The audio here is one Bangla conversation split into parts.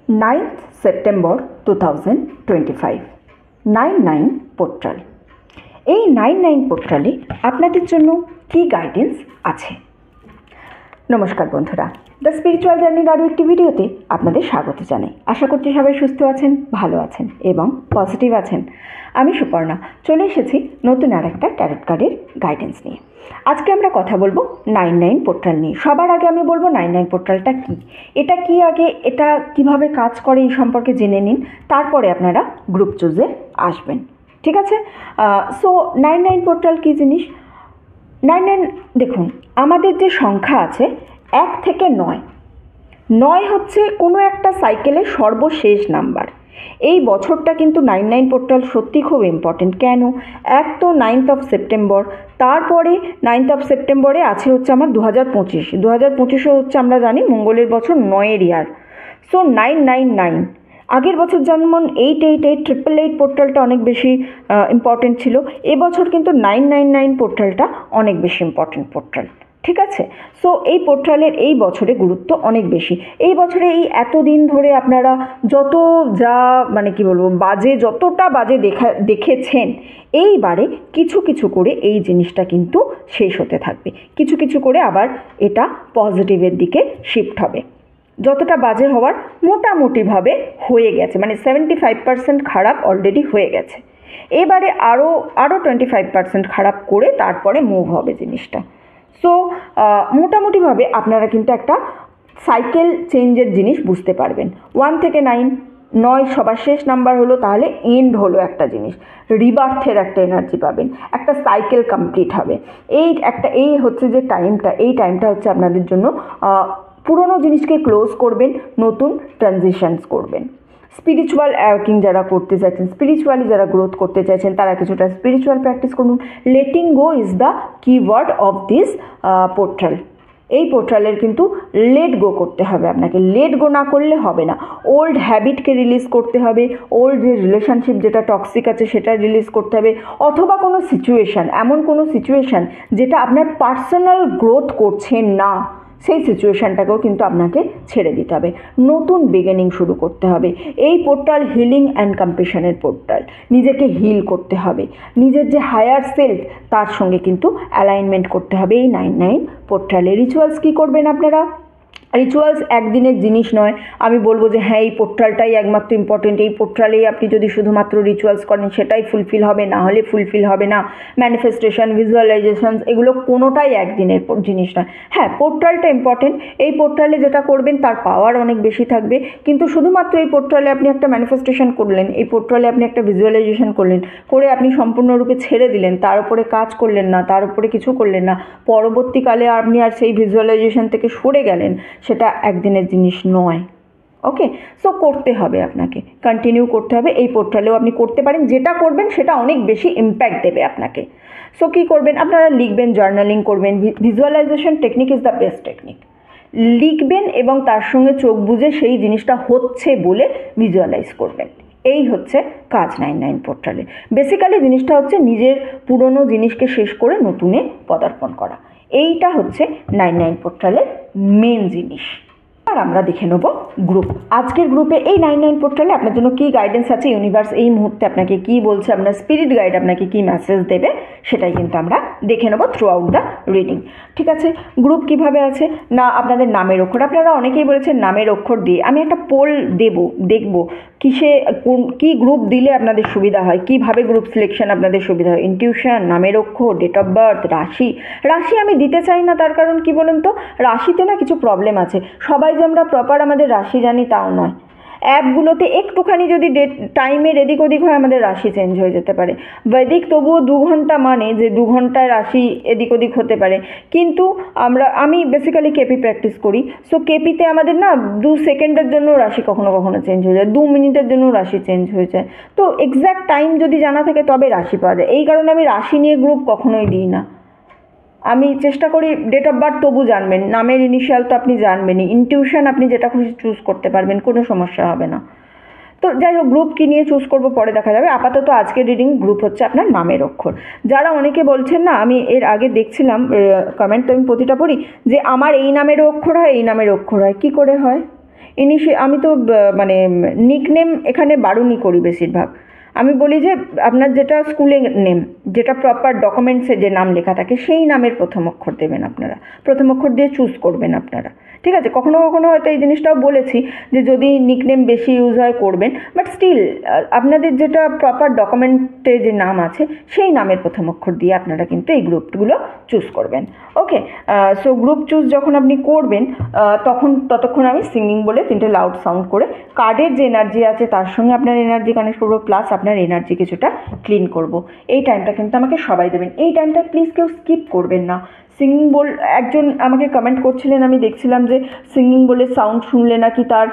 9th September 2025 99 portal. এই 99 পোর্টালে আপনাদের জন্য কি গাইডেন্স আছে? নমস্কার বন্ধুরা, দ্য স্পিরিচুয়াল জার্নির আরও একটি ভিডিওতে আপনাদের স্বাগত জানাই। আশা করছি সবাই সুস্থ আছেন, ভালো আছেন এবং পজিটিভ আছেন। আমি সুপর্ণা চলে এসেছি নতুন আর একটা ট্যারট কার্ডের গাইডেন্স নিয়ে। আজকে আমরা কথা বলবো 99 পোর্টাল নিয়ে। সবার আগে আমি বলবো 99 পোর্টালটা কি, এটা কি, আগে এটা কিভাবে কাজ করে এই সম্পর্কে জেনে নিন, তারপরে আপনারা গ্রুপ চুজে আসবেন। ঠিক আছে? সো 99 পোর্টাল কী জিনিস? 99 দেখুন, আমাদের যে সংখ্যা আছে 1 থেকে 9, 9 হচ্ছে কোনো একটা সাইকেলের সর্বশেষ নাম্বার। এই বছরটা কিন্তু 99 পোর্টাল সত্যি খুব ইম্পর্টেন্ট। কেন? এক তো 9th অফ সেপ্টেম্বর, তারপরে 9th অফ সেপ্টেম্বরে আছে হচ্ছে আমার 2025 হচ্ছে আমরা জানি মঙ্গলের বছর 9-এর ইয়ার। সো 999, আগের বছর যেমন 888 888 পোর্টালটা অনেক বেশি ইম্পর্টেন্ট ছিল, এবছর কিন্তু 999 পোর্টালটা অনেক বেশি ইম্পর্টেন্ট পোর্টাল। ঠিক আছে? সো এই পোর্টালের এই বছরে গুরুত্ব অনেক বেশি। এই বছরে এই এতদিন ধরে আপনারা যত যা যতটা বাজে দেখেছেন, এইবারে কিছু কিছু করে এই জিনিসটা কিন্তু শেষ হতে থাকবে। কিছু কিছু করে আবার এটা পজিটিভের দিকে শিফট হবে। যতটা বাজে হওয়ার মোটামুটিভাবে হয়ে গেছে, মানে 75% খারাপ অলরেডি হয়ে গেছে। এবারে আরও 25% খারাপ করে তারপরে মুভ হবে জিনিসটা। সো মোটামুটিভাবে আপনারা কিন্তু একটা সাইকেল চেঞ্জের জিনিস বুঝতে পারবেন। 1 থেকে 9 সবার শেষ নাম্বার হলো, তাহলে এন্ড হলো একটা জিনিস, রিবার্থের একটা এনার্জি পাবেন, একটা সাইকেল কমপ্লিট হবে। এই হচ্ছে যে টাইমটা, এই টাইমটা হচ্ছে আপনাদের জন্য পুরনো জিনিসকে ক্লোজ করবেন, নতুন ট্রানজিশনস করবেন। স্পিরিচুয়াল ওয়ার্কিং যারা করতে চাইছেন, স্পিরিচুয়ালি যারা গ্রোথ করতে চাইছেন, তারা কিছুটা স্পিরিচুয়াল প্র্যাকটিস করুন। Letting go is the keyword of this portal. এই পোর্টালের কিন্তু লেট গো করতে হবে আপনাকে। লেট গো না করলে হবে না। ওল্ড হ্যাবিটকে রিলিজ করতে হবে, ওল্ড যে রিলেশনশিপ যেটা টক্সিক আছে সেটা রিলিজ করতে হবে, অথবা কোনো সিচুয়েশান, এমন কোনো সিচুয়েশান যেটা আপনার পার্সোনাল গ্রোথ করছে না, সেই সিচুয়েশানটাকেও কিন্তু আপনাকে ছেড়ে দিতে হবে। নতুন বিগিনিং শুরু করতে হবে। এই পোর্টাল হিলিং অ্যান্ড কম্প্যাশনের পোর্টাল। নিজেকে হিল করতে হবে, নিজের যে হায়ার সেলফ তার সঙ্গে কিন্তু অ্যালাইনমেন্ট করতে হবে এই 99 পোর্টালে। রিচুয়ালস কী করবেন আপনারা? রিচুয়ালস একদিনের জিনিস নয়। আমি বলবো যে হ্যাঁ, এই পোর্টালটাই একমাত্র ইম্পর্টেন্ট, এই পোর্টালেই আপনি যদি শুধুমাত্র রিচুয়ালস করেন সেটাই ফুলফিল হবে, না হলে ফুলফিল হবে না। ম্যানিফেস্টেশন, ভিজুয়ালাইজেশনস, এগুলো কোনোটাই একদিনের জিনিস নয়। হ্যাঁ, পোর্টালটা ইম্পর্টেন্ট। এই পোর্টালে যেটা করবেন তার পাওয়ার অনেক বেশি থাকবে, কিন্তু শুধুমাত্র এই পোর্টালে আপনি একটা ম্যানিফেস্টেশন করলেন, এই পোর্টালে আপনি একটা ভিজুয়ালাইজেশন করলেন, করে আপনি সম্পূর্ণরূপে ছেড়ে দিলেন, তার উপরে কাজ করলেন না, তার উপরে কিছু করলেন না, পরবর্তীকালে আপনি আর সেই ভিজুয়ালাইজেশন থেকে সরে গেলেন, সেটা একদিনের জিনিস নয়। ওকে? সো করতে হবে, আপনাকে কন্টিনিউ করতে হবে। এই পোর্টালেও আপনি করতে পারেন, যেটা করবেন সেটা অনেক বেশি ইম্প্যাক্ট দেবে আপনাকে। সো কী করবেন? আপনারা লিখবেন, জার্নালিং করবেন। Visualisation technique is the best technique. লিখবেন এবং তার সঙ্গে চোখ বুজে সেই জিনিসটা হচ্ছে বলে ভিজুয়ালাইজ করবেন। এই হচ্ছে কাজ 99 পোর্টালে। বেসিক্যালি জিনিসটা হচ্ছে নিজের পুরনো জিনিসকে শেষ করে নতুনে পদার্পণ করা। এইটা হচ্ছে 99 পোর্টালের মেন জিনিস। আর আমরা দেখে নেব গ্রুপ। আজকের গ্রুপে এই 99 পোর্টালে আপনার জন্য কী গাইডেন্স আছে, ইউনিভার্স এই মুহূর্তে আপনাকে কী বলছে, আপনার স্পিরিট গাইড আপনাকে কী মেসেজ দেবে, সেটাই কিন্তু আমরা দেখে নেব থ্রু আউট দ্য রিডিং। ঠিক আছে? গ্রুপ কিভাবে আছে না, আপনাদের নামের অক্ষর, আপনারা অনেকেই বলেছেন নামের অক্ষর দিয়ে। আমি একটা পোল দেখব কী গ্রুপ দিলে আপনাদের সুবিধা হয়, কীভাবে গ্রুপ সিলেকশন আপনাদের সুবিধা হয়। ইনটিউশন, নামের অক্ষর, ডেট অফ বার্থ, রাশি আমি দিতে চাই না। তার কারণ কি বলুন তো, রাশিতে না কিছু প্রবলেম আছে। সবাই যে আমরা প্রপার আমাদের রাশি জানি তাও নয়। অ্যাপগুলোতে একটুখানি যদি টাইমের এদিক ওদিক হয়, আমাদের রাশি চেঞ্জ হয়ে যেতে পারে। বৈদিক তবুও 2 ঘন্টা, মানে যে 2 ঘন্টায় রাশি এদিক ওদিক হতে পারে। কিন্তু আমি বেসিক্যালি কেপি প্র্যাকটিস করি। সো কেপিতে আমাদের না 2 সেকেন্ডের জন্য রাশি কখনো কখনো চেঞ্জ হয়ে যায়, 2 মিনিটের জন্য রাশি চেঞ্জ হয়ে যায়। তো এক্স্যাক্ট টাইম যদি জানা থাকে তবে রাশি পাওয়া যায়। এই কারণে আমি রাশি নিয়ে গ্রুপ কখনোই দিই না। আমি চেষ্টা করি ডেট অফ বার্থ তবু জানবেন, নামের ইনিশিয়াল তো আপনি জানবেনই, ইনটিউশন আপনি যেটা খুশি চুজ করতে পারবেন, কোনো সমস্যা হবে না। তো যাই হোক, গ্রুপ কী নিয়ে চুজ করবো পরে দেখা যাবে। আপাতত আজকের রিডিং গ্রুপ হচ্ছে আপনার নামের অক্ষর। যারা অনেকে বলছেন না, আমি এর আগে দেখছিলাম কমেন্ট, তো আমি প্রতিটা পড়ি যে আমার এই নামের অক্ষর হয়, এই নামের অক্ষর হয়। কী করে হয়? আমি তো মানে নিকনেম এখানে বারণই করি বেশিরভাগ। আমি বলি যে আপনার যেটা স্কুলে নেম, যেটা প্রপার ডকুমেন্টসে যে নাম লেখা থাকে সেই নামের প্রথম অক্ষর দেবেন আপনারা, প্রথম অক্ষর দিয়ে চুজ করবেন আপনারা, ঠিক আছে? কখনো কখনো হয়তো এই জিনিসটাও বলেছি যে যদি নিকনেম বেশি ইউজ হয় করবেন, বাট স্টিল আপনাদের যেটা প্রপার ডকুমেন্টে যে নাম আছে সেই নামের প্রথম অক্ষর দিয়ে আপনারা কিন্তু এই গ্রুপগুলো চুজ করবেন। ওকে, সো গ্রুপ চুজ যখন আপনি করবেন ততক্ষণ আমি সিঙ্গিং বলে 3টে লাউড সাউন্ড করে কার্ডের যে এনার্জি আছে তার সঙ্গে আপনার এনার্জি কানেক্ট করবো, প্লাস আপনার এনার্জি কিছুটা ক্লিন করব। এই টাইমটা কিন্তু আমাকে সবাই দেবেন, এই টাইমটা প্লিজ কেউ স্কিপ করবেন না। সিঙ্গিং বল, একজন আমাকে কমেন্ট করছিলেন, আমি দেখছিলাম যে সিঙ্গিং বলে সাউন্ড শুনলে নাকি তার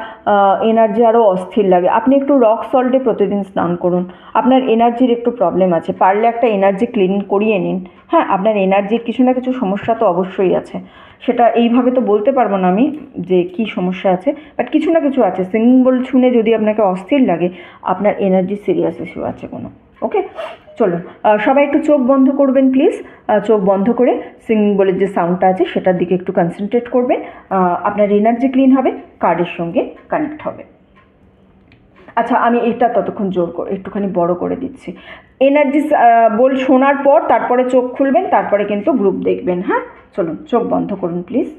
এনার্জি আরও অস্থির লাগে। আপনি একটু রক সল্টে প্রতিদিন স্নান করুন, আপনার এনার্জির একটু প্রবলেম আছে, পারলে একটা এনার্জি ক্লিন করিয়ে নিন। হ্যাঁ, আপনার এনার্জির কিছু না কিছু সমস্যা তো অবশ্যই আছে, সেটা এইভাবে তো বলতে পারবো না আমি যে কী সমস্যা আছে, বাট কিছু না কিছু আছে। সিঙ্গিং বল শুনে যদি আপনাকে অস্থির লাগে, আপনার এনার্জি সিরিয়াস ইস্যু আছে কোনো। ওকে, চলুন সবাই একটু চোখ বন্ধ করবেন প্লিজ। চোখ বন্ধ করে সিঙ্গিং বলের যে সাউন্ডটা আছে সেটার দিকে একটু কনসেন্ট্রেট করবেন, আপনার এনার্জি ক্লিন হবে, কার্ডের সঙ্গে কানেক্ট হবে। আচ্ছা, আমি এটা ততক্ষণ জোর করে একটুখানি বড় করে দিচ্ছি। এনার্জি বল শোনার পর তারপরে চোখ খুলবেন, তারপরে কিন্তু গ্রুপ দেখবেন। হ্যাঁ, চলুন চোখ বন্ধ করুন প্লিজ।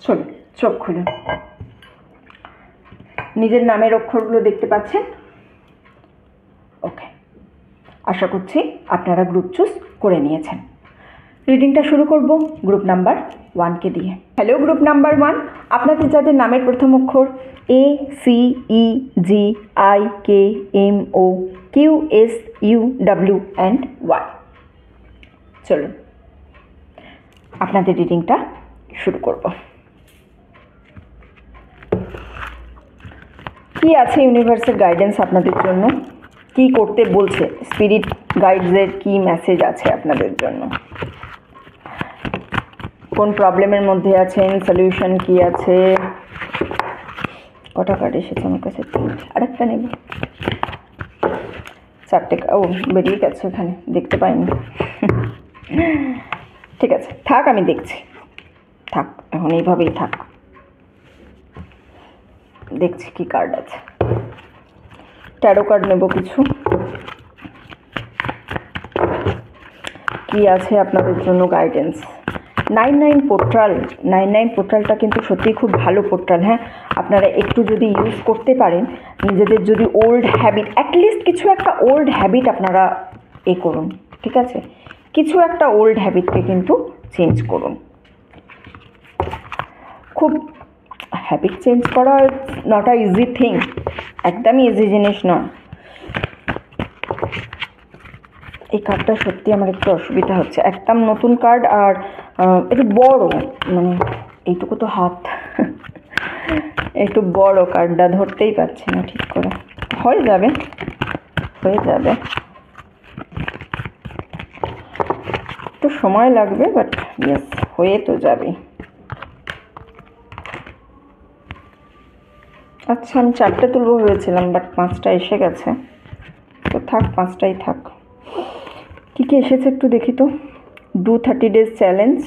চলুন চোখ খুলুন, নিজের নামের অক্ষরগুলো দেখতে পাচ্ছেন? ওকে, আশা করছি আপনারা গ্রুপ চুজ করে নিয়েছেন। রিডিংটা শুরু করব গ্রুপ নাম্বার 1কে দিয়ে। হ্যালো গ্রুপ নাম্বার 1, আপনাদের যাদের নামের প্রথম অক্ষর A C E G I K M O Q S U W and Y, চলুন আপনাদের রিডিংটা শুরু করব। কি আছে ইউনিভার্সের গাইডেন্স আপনাদের জন্য, কি করতে বলছে স্পিরিট গাইডসের, কি মেসেজ আছে আপনাদের জন্য, কোন প্রবলেমের মধ্যে আছেন, সলিউশন কি আছে। কটা কার্ড এসেছে আমার কাছে? 3টে, আরেকটা নেব। 4টে, ও বেরিয়ে গেছে এখানে, দেখতে পাইনি। ঠিক আছে, থাক, আমি দেখছি, থাক, এখন এইভাবেই থাক, দেখছি কি কার্ড আছে। ট্যারো কার্ড নেব কিছু, কি আছে আপনাদের জন্য গাইডেন্স। 99 পোর্টাল, 99 পোর্টালটা কিন্তু সত্যিই খুব ভালো পোর্টাল। হ্যাঁ, আপনারা একটু যদি ইউজ করতে পারেন, নিজেদের যদি ওল্ড হ্যাবিট, অ্যাটলিস্ট কিছু একটা ওল্ড হ্যাবিট আপনারা করুন, ঠিক আছে? কিছু একটা ওল্ড হ্যাবিটকে কিন্তু চেঞ্জ করুন। খুব হ্যাবিট চেঞ্জ করা নট আ ইজি থিং, একদমই ইজি জিনিস নয়। এই কার্ডটা সত্যি আমার একটু অসুবিধা হচ্ছে, একদম নতুন কার্ড আর একটু বড়, মানে এইটুকু তো হাত, একটু বড় কার্ডটা ধরতেই পারছি না ঠিক করে। হয়ে যাবে, হয়ে যাবে, একটু সময় লাগবে, বাট ইয়েস, হয়ে তো যাবে। আচ্ছা, আমি 4টে তুলবো ভেবেছিলাম, বাট 5টা এসে গেছে, তো থাক, 5টাই থাক। কী কী এসেছে একটু দেখি তো। Do 30 days challenge,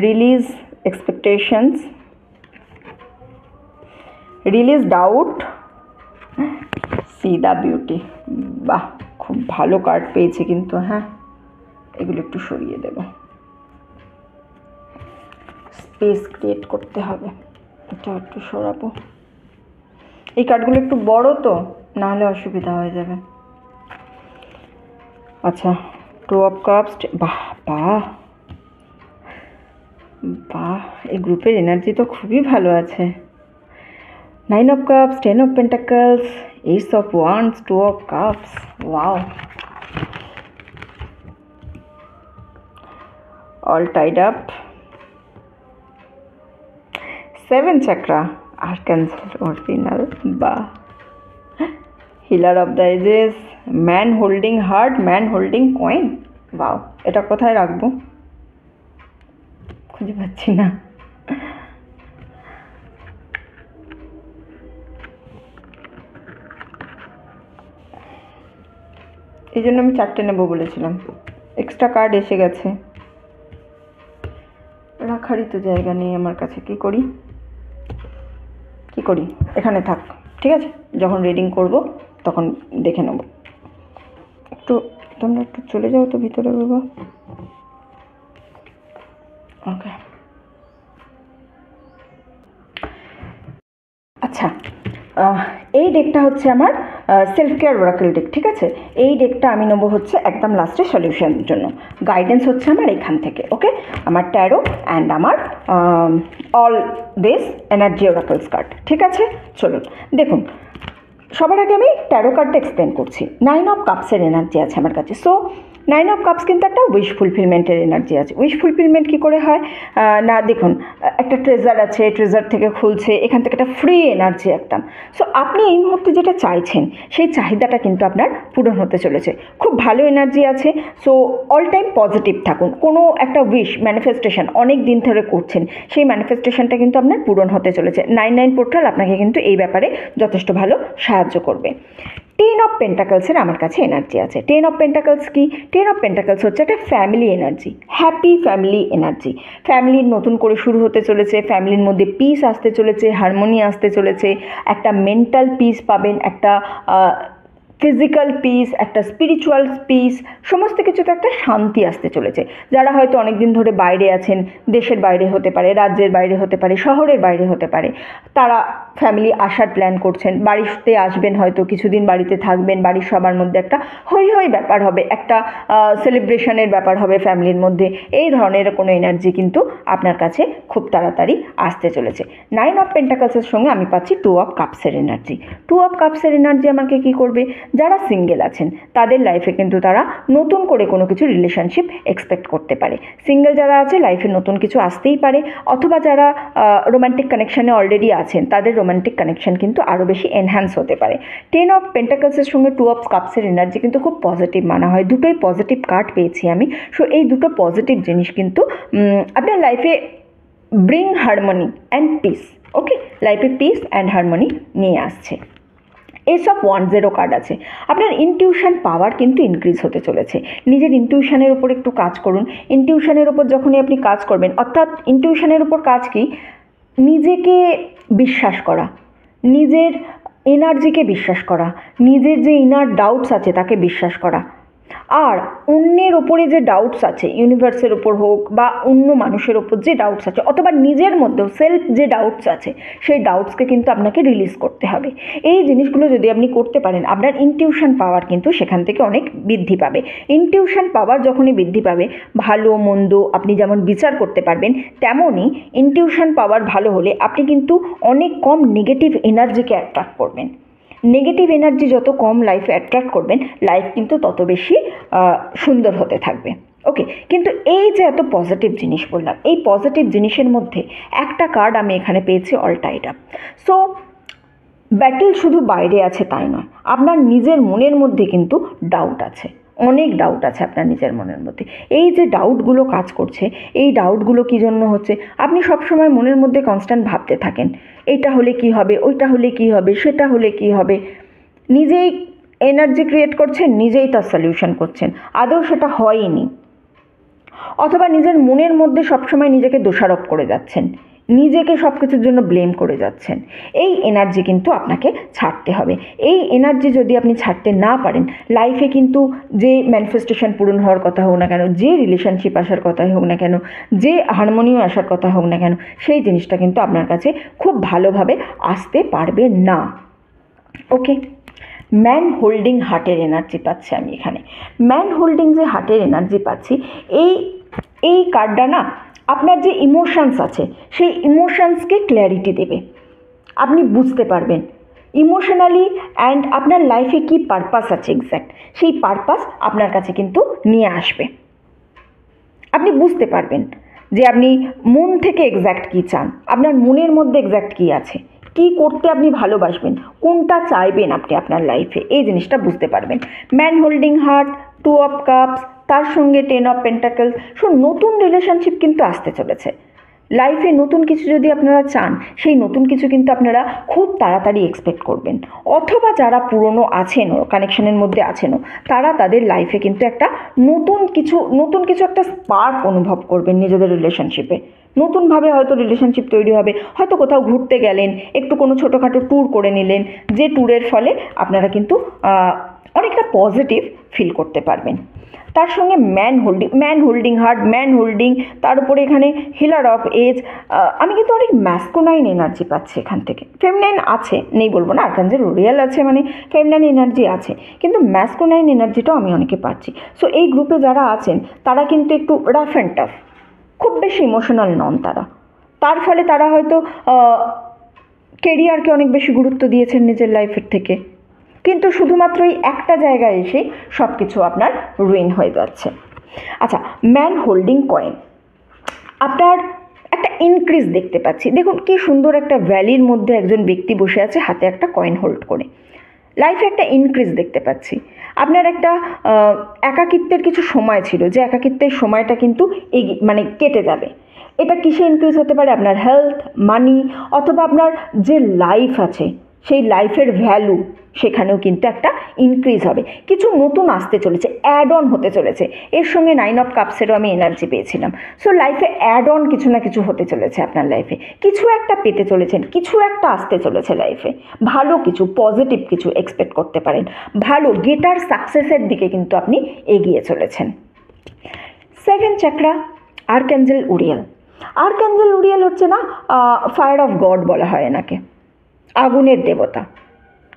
release expectations, release doubt, C the beauty. বাহ, খুব ভালো কার্ড পেয়েছি কিন্তু। হ্যাঁ, এগুলো একটু সরিয়ে দেব, স্পেস ক্রিয়েট করতে হবে, এটা একটু সরাবো। এই কার্ডগুলো একটু বড় তো, নাহলে অসুবিধা হয়ে যাবে। আচ্ছা, 2 of cups, বাহ বাহ বাহ, এই গ্রুপের এনার্জি তো খুবই ভালো আছে। 9 of cups, 10 of pentacles, ace of wands, 2 of cups, wow. All tied up, 7 chakra, archangel ordinal, বা healer of the ages, man holding heart, man holding coin. Wow, এটা কোথায় রাখবো খুঁজে পাচ্ছি না। এই জন্য আমি 4টে নেবো বলেছিলাম, এক্সট্রা কার্ড এসে গেছে, রাখারই তো জায়গা নেই আমার কাছে। কি করি এখানে থাক, ঠিক আছে, যখন রিডিং করব তখন দেখে নেব। তোমরা একটু চলে যাও তো ভিতরে বাবা। ওকে, আচ্ছা, এই ডেকটা হচ্ছে আমার সেলফ কেয়ার ওরাকেল ডেক, ঠিক আছে। এই ডেকটা আমি নেবো হচ্ছে একদম লাস্টে সলিউশনের জন্য। গাইডেন্স হচ্ছে আমার এখান থেকে, ওকে। আমার ট্যারো অ্যান্ড আমার অল দিস এনার্জি ওরাকেলস কার্ড, ঠিক আছে। চলুন দেখুন, সবার আগে আমি ট্যারো কার্ডটা এক্সপ্লেন করছি। 9 অফ কাপসের এনার্জি আছে আমার কাছে। সো 9 অফ কাপস কিন্তু একটা উইশ ফুলফিলমেন্টের এনার্জি আছে। উইশ ফুলফিলমেন্ট কী করে হয় না, দেখুন একটা ট্রেজার আছে, ট্রেজার থেকে খুলছে, এখান থেকে একটা ফ্রি এনার্জি একদম। সো আপনি এই মুহূর্তে যেটা চাইছেন সেই চাহিদাটা কিন্তু আপনার পূরণ হতে চলেছে। খুব ভালো এনার্জি আছে। সো অল টাইম পজিটিভ থাকুন। কোনো একটা উইশ ম্যানিফেস্টেশন অনেক দিন ধরে করছেন, সেই ম্যানিফেস্টেশনটা কিন্তু আপনার পূরণ হতে চলেছে। 9 পোর্টাল আপনাকে কিন্তু এই ব্যাপারে যথেষ্ট ভালো সাহায্য করবে। 10 অফ পেন্টাকলসের আমার কাছে এনার্জি আছে। 10 অফ পেন্টাকলস কি? 10 অফ পেন্টাকলস হচ্ছে একটা family energy, happy family energy. ফ্যামিলির নতুন করে শুরু হতে চলেছে, ফ্যামিলির মধ্যে পিস আসতে চলেছে, হারমোনি আসতে চলেছে, একটা মেন্টাল পিস পাবেন, একটা ফিজিক্যাল পিস, একটা স্পিরিচুয়াল পিস, সমস্ত কিছুতে একটা শান্তি আসতে চলেছে। যারা হয়তো অনেক দিন ধরে বাইরে আছেন, দেশের বাইরে হতে পারে, রাজ্যের বাইরে হতে পারে, শহরের বাইরে হতে পারে, তারা ফ্যামিলি আসার প্ল্যান করছেন, বাড়িতে আসবেন, হয়তো কিছুদিন বাড়িতে থাকবেন, বাড়ির সবার মধ্যে একটা হই হই ব্যাপার হবে, একটা সেলিব্রেশনের ব্যাপার হবে ফ্যামিলির মধ্যে। এই ধরনের কোনো এনার্জি কিন্তু আপনার কাছে খুব তাড়াতাড়ি আসতে চলেছে। 9 অফ পেন্টাকলসের সঙ্গে আমি পাচ্ছি 2 অফ কাপসের এনার্জি। 2 অফ কাপসের এনার্জি আমাকে কী করবে? যারা সিঙ্গেল আছেন তাদের লাইফে কিন্তু তারা নতুন করে কোনো কিছু রিলেশনশিপ এক্সপেক্ট করতে পারে। সিঙ্গেল যারা আছে লাইফে নতুন কিছু আসতেই পারে, অথবা যারা রোম্যান্টিক কানেকশানে অলরেডি আছেন তাদের রোম্যান্টিক কানেকশান কিন্তু আরও বেশি এনহ্যান্স হতে পারে। 10 অফ পেন্টাকলসের সঙ্গে 2 অফ কাপসের এনার্জি কিন্তু খুব পজিটিভ মানা হয়। দুটোই পজিটিভ কার্ড পেয়েছি আমি। সো এই দুটো পজিটিভ জিনিস কিন্তু আপনার লাইফে ব্রিং হারমোনি অ্যান্ড পিস, ওকে, লাইফে পিস অ্যান্ড হারমোনি নিয়ে আসছে। এস অফ 10 কার্ড আছে। আপনার ইনটিউশন পাওয়ার কিন্তু ইনক্রিজ হতে চলেছে। নিজের ইনটিউশনের উপর একটু কাজ করুন। ইনটিউশনের উপর যখনই আপনি কাজ করবেন, অর্থাৎ ইনটিউশনের উপর কাজ কি? নিজেকে বিশ্বাস করা, নিজের এনার্জিকে বিশ্বাস করা, নিজের যে ইনার ডাউটস আছে তাকে বিশ্বাস করা, আর অন্যের ওপরে যে ডাউটস আছে, ইউনিভার্সের ওপর হোক বা অন্য মানুষের ওপর যে ডাউটস আছে, অথবা নিজের মধ্যেও সেলফ যে ডাউটস আছে, সেই ডাউটসকে কিন্তু আপনাকে রিলিজ করতে হবে। এই জিনিসগুলো যদি আপনি করতে পারেন, আপনার ইনটিউশন পাওয়ার কিন্তু সেখান থেকে অনেক বৃদ্ধি পাবে। ইনটিউশন পাওয়ার যখনই বৃদ্ধি পাবে, ভালো মন্দ আপনি যেমন বিচার করতে পারবেন, তেমনই ইনটিউশন পাওয়ার ভালো হলে আপনি কিন্তু অনেক কম নেগেটিভ এনার্জিকে অ্যাট্রাক্ট করবেন। নেগেটিভ এনার্জি যত কম লাইফে অ্যাট্রাক্ট করবেন, লাইফ কিন্তু তত বেশি সুন্দর হতে থাকবে, ওকে। কিন্তু এই যে এত পজিটিভ জিনিস বললাম, এই পজিটিভ জিনিসের মধ্যে একটা কার্ড আমি এখানে পেয়েছি, all tied up. So battle শুধু বাইরে আছে তাই নয়, আপনার নিজের মনের মধ্যে কিন্তু ডাউট আছে, অনেক ডাউট আছে আপনার নিজের মনের মধ্যে। এই যে ডাউটগুলো কাজ করছে, এই ডাউটগুলো কী জন্য হচ্ছে? আপনি সবসময় মনের মধ্যে কনস্ট্যান্ট ভাবতে থাকেন, এইটা হলে কি হবে, ওইটা হলে কি হবে, সেটা হলে কি হবে। নিজেই এনার্জি ক্রিয়েট করছেন, নিজেই তার সলিউশন করছেন, আদৌ সেটা হয়নি। অথবা নিজের মনের মধ্যে সবসময় নিজেকে দোষারোপ করে যাচ্ছেন, নিজেকে সব কিছুর জন্য ব্লেম করে যাচ্ছেন। এই এনার্জি কিন্তু আপনাকে ছাড়তে হবে। এই এনার্জি যদি আপনি ছাড়তে না পারেন, লাইফে কিন্তু যে ম্যানিফেস্টেশন পূরণ হওয়ার কথা হোক না কেন, যে রিলেশনশিপ আসার কথাই হোক না কেন, যে হারমোনিও আসার কথা হোক না কেন, সেই জিনিসটা কিন্তু আপনার কাছে খুব ভালোভাবে আসতে পারবে না, ওকে। ম্যান হোল্ডিং হার্টের এনার্জি পাচ্ছি আমি এখানে। ম্যান হোল্ডিং যে হার্টের এনার্জি পাচ্ছি, এই কার্ডটা না আপনার যে ইমোশনস আছে সেই ইমোশনসকে ক্ল্যারিটি দেবে। আপনি বুঝতে পারবেন ইমোশনালি, অ্যান্ড আপনার লাইফে কী পারপাস আছে এক্স্যাক্ট, সেই পারপাস আপনার কাছে কিন্তু নিয়ে আসবে। আপনি বুঝতে পারবেন যে আপনি মন থেকে এক্স্যাক্ট কী চান, আপনার মনের মধ্যে এক্স্যাক্ট কী আছে, কী করতে আপনি ভালোবাসবেন, কোনটা চাইবেন আপনি আপনার লাইফে, এই জিনিসটা বুঝতে পারবেন। Man holding heart, 2 of cups, তার সঙ্গে 10 অফ পেন্টাকেলস। নতুন রিলেশনশিপ কিন্তু আসতে চলেছে লাইফে। নতুন কিছু যদি আপনারা চান, সেই নতুন কিছু কিন্তু আপনারা খুব তাড়াতাড়ি এক্সপেক্ট করবেন। অথবা যারা পুরনো আছেনও, কানেকশনের মধ্যে আছেনও, তারা তাদের লাইফে কিন্তু একটা নতুন কিছু একটা স্পার্ক অনুভব করবেন নিজেদের রিলেশনশিপে। নতুনভাবে হয়তো রিলেশনশিপ তৈরি হবে, হয়তো কোথাও ঘুরতে গেলেন, একটু কোনো ছোটোখাটো ট্যুর করে নিলেন, যে ট্যুরের ফলে আপনারা কিন্তু অনেকটা পজিটিভ ফিল করতে পারবেন। তার সঙ্গে man holding heart, man holding, তার উপরে এখানে হিলার অফ এজ। আমি কিন্তু অনেক ম্যাস্কুলাইন এনার্জি পাচ্ছি এখান থেকে। ফেমিনাইন আছে, নেই বলবো না, আর্কানজেল উরিয়েল আছে, মানে ফেমিনাইন এনার্জি আছে, কিন্তু ম্যাস্কুলাইন এনার্জিটাও আমি অনেকে পাচ্ছি। সো এই গ্রুপে যারা আছেন তারা কিন্তু একটু রাফ অ্যান্ড টাফ, খুব বেশি ইমোশনাল নন তারা। তার ফলে তারা হয়তো কেরিয়ারকে অনেক বেশি গুরুত্ব দিয়েছেন নিজের লাইফের থেকে, কিন্তু শুধুমাত্র এই একটা জায়গায় এসে সব কিছু আপনার রুইন হয়ে যাচ্ছে। আচ্ছা, ম্যান হোল্ডিং কয়েন, আপনার একটা ইনক্রিজ দেখতে পাচ্ছি। দেখুন কি সুন্দর একটা ভ্যালির মধ্যে একজন ব্যক্তি বসে আছে, হাতে একটা কয়েন হোল্ড করে। লাইফে একটা ইনক্রিজ দেখতে পাচ্ছি। আপনার একটা একাকিত্বের কিছু সময় ছিল, যে একাকিত্বের সময়টা কিন্তু মানে কেটে যাবে। এটা কিসে ইনক্রিজ হতে পারে? আপনার হেলথ, মানি, অথবা আপনার যে লাইফ আছে সেই লাইফের ভ্যালু, সেখানেও কিন্তু একটা ইনক্রিজ হবে। কিছু নতুন আসতে চলেছে, অ্যাড অন হতে চলেছে। এর সঙ্গে 9 অফ কাপসেরও আমি এনার্জি পেয়েছিলাম। সো লাইফে অ্যাড অন কিছু না কিছু হতে চলেছে আপনার লাইফে, কিছু একটা পেতে চলেছেন, কিছু একটা আসতে চলেছে লাইফে। ভালো কিছু, পজিটিভ কিছু এক্সপেক্ট করতে পারেন। ভালো গেটার সাকসেসের দিকে কিন্তু আপনি এগিয়ে চলেছেন। 7 চাকরা, আর্কঅ্যাঞ্জেল উরিয়েল। আর্কঅ্যাঞ্জেল উরিয়েল হচ্ছে না, ফায়ার অফ গড বলা হয় এনাকে, আগুনের দেবতা।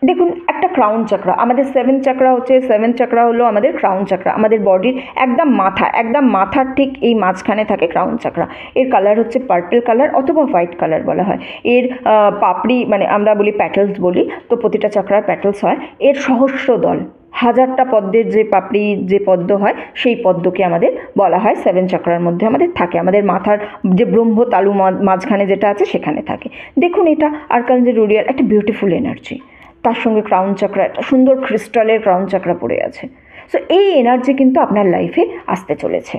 দেখুন, একটা ক্রাউন চাকরা, আমাদের 7 চাকরা হচ্ছে, 7 চাকরা হলো আমাদের ক্রাউন চাকরা। আমাদের বডির একদম মাথার ঠিক এই মাঝখানে থাকে ক্রাউন চাকরা। এর কালার হচ্ছে পার্পল কালার অথবা হোয়াইট কালার বলা হয়। এর পাপড়ি, মানে আমরা বলি প্যাটেলস বলি, তো প্রতিটা চাকরার প্যাটেলস হয়। এর সহস্র দল, 1000টা পদ্মের যে পাপড়ি, যে পদ্ম হয়, সেই পদ্মকে আমাদের বলা হয় 7 চাকরার মধ্যে আমাদের থাকে। আমাদের মাথার যে ব্রহ্ম তালু মাঝখানে যেটা আছে সেখানে থাকে। দেখুন, এটা আর্কঅ্যাঞ্জেল উরিয়েল, একটা বিউটিফুল এনার্জি। তার সঙ্গে ক্রাউন চাকরা, একটা সুন্দর ক্রিস্টালের ক্রাউন চাকরা পড়ে আছে। সো এই এনার্জি কিন্তু আপনার লাইফে আসতে চলেছে।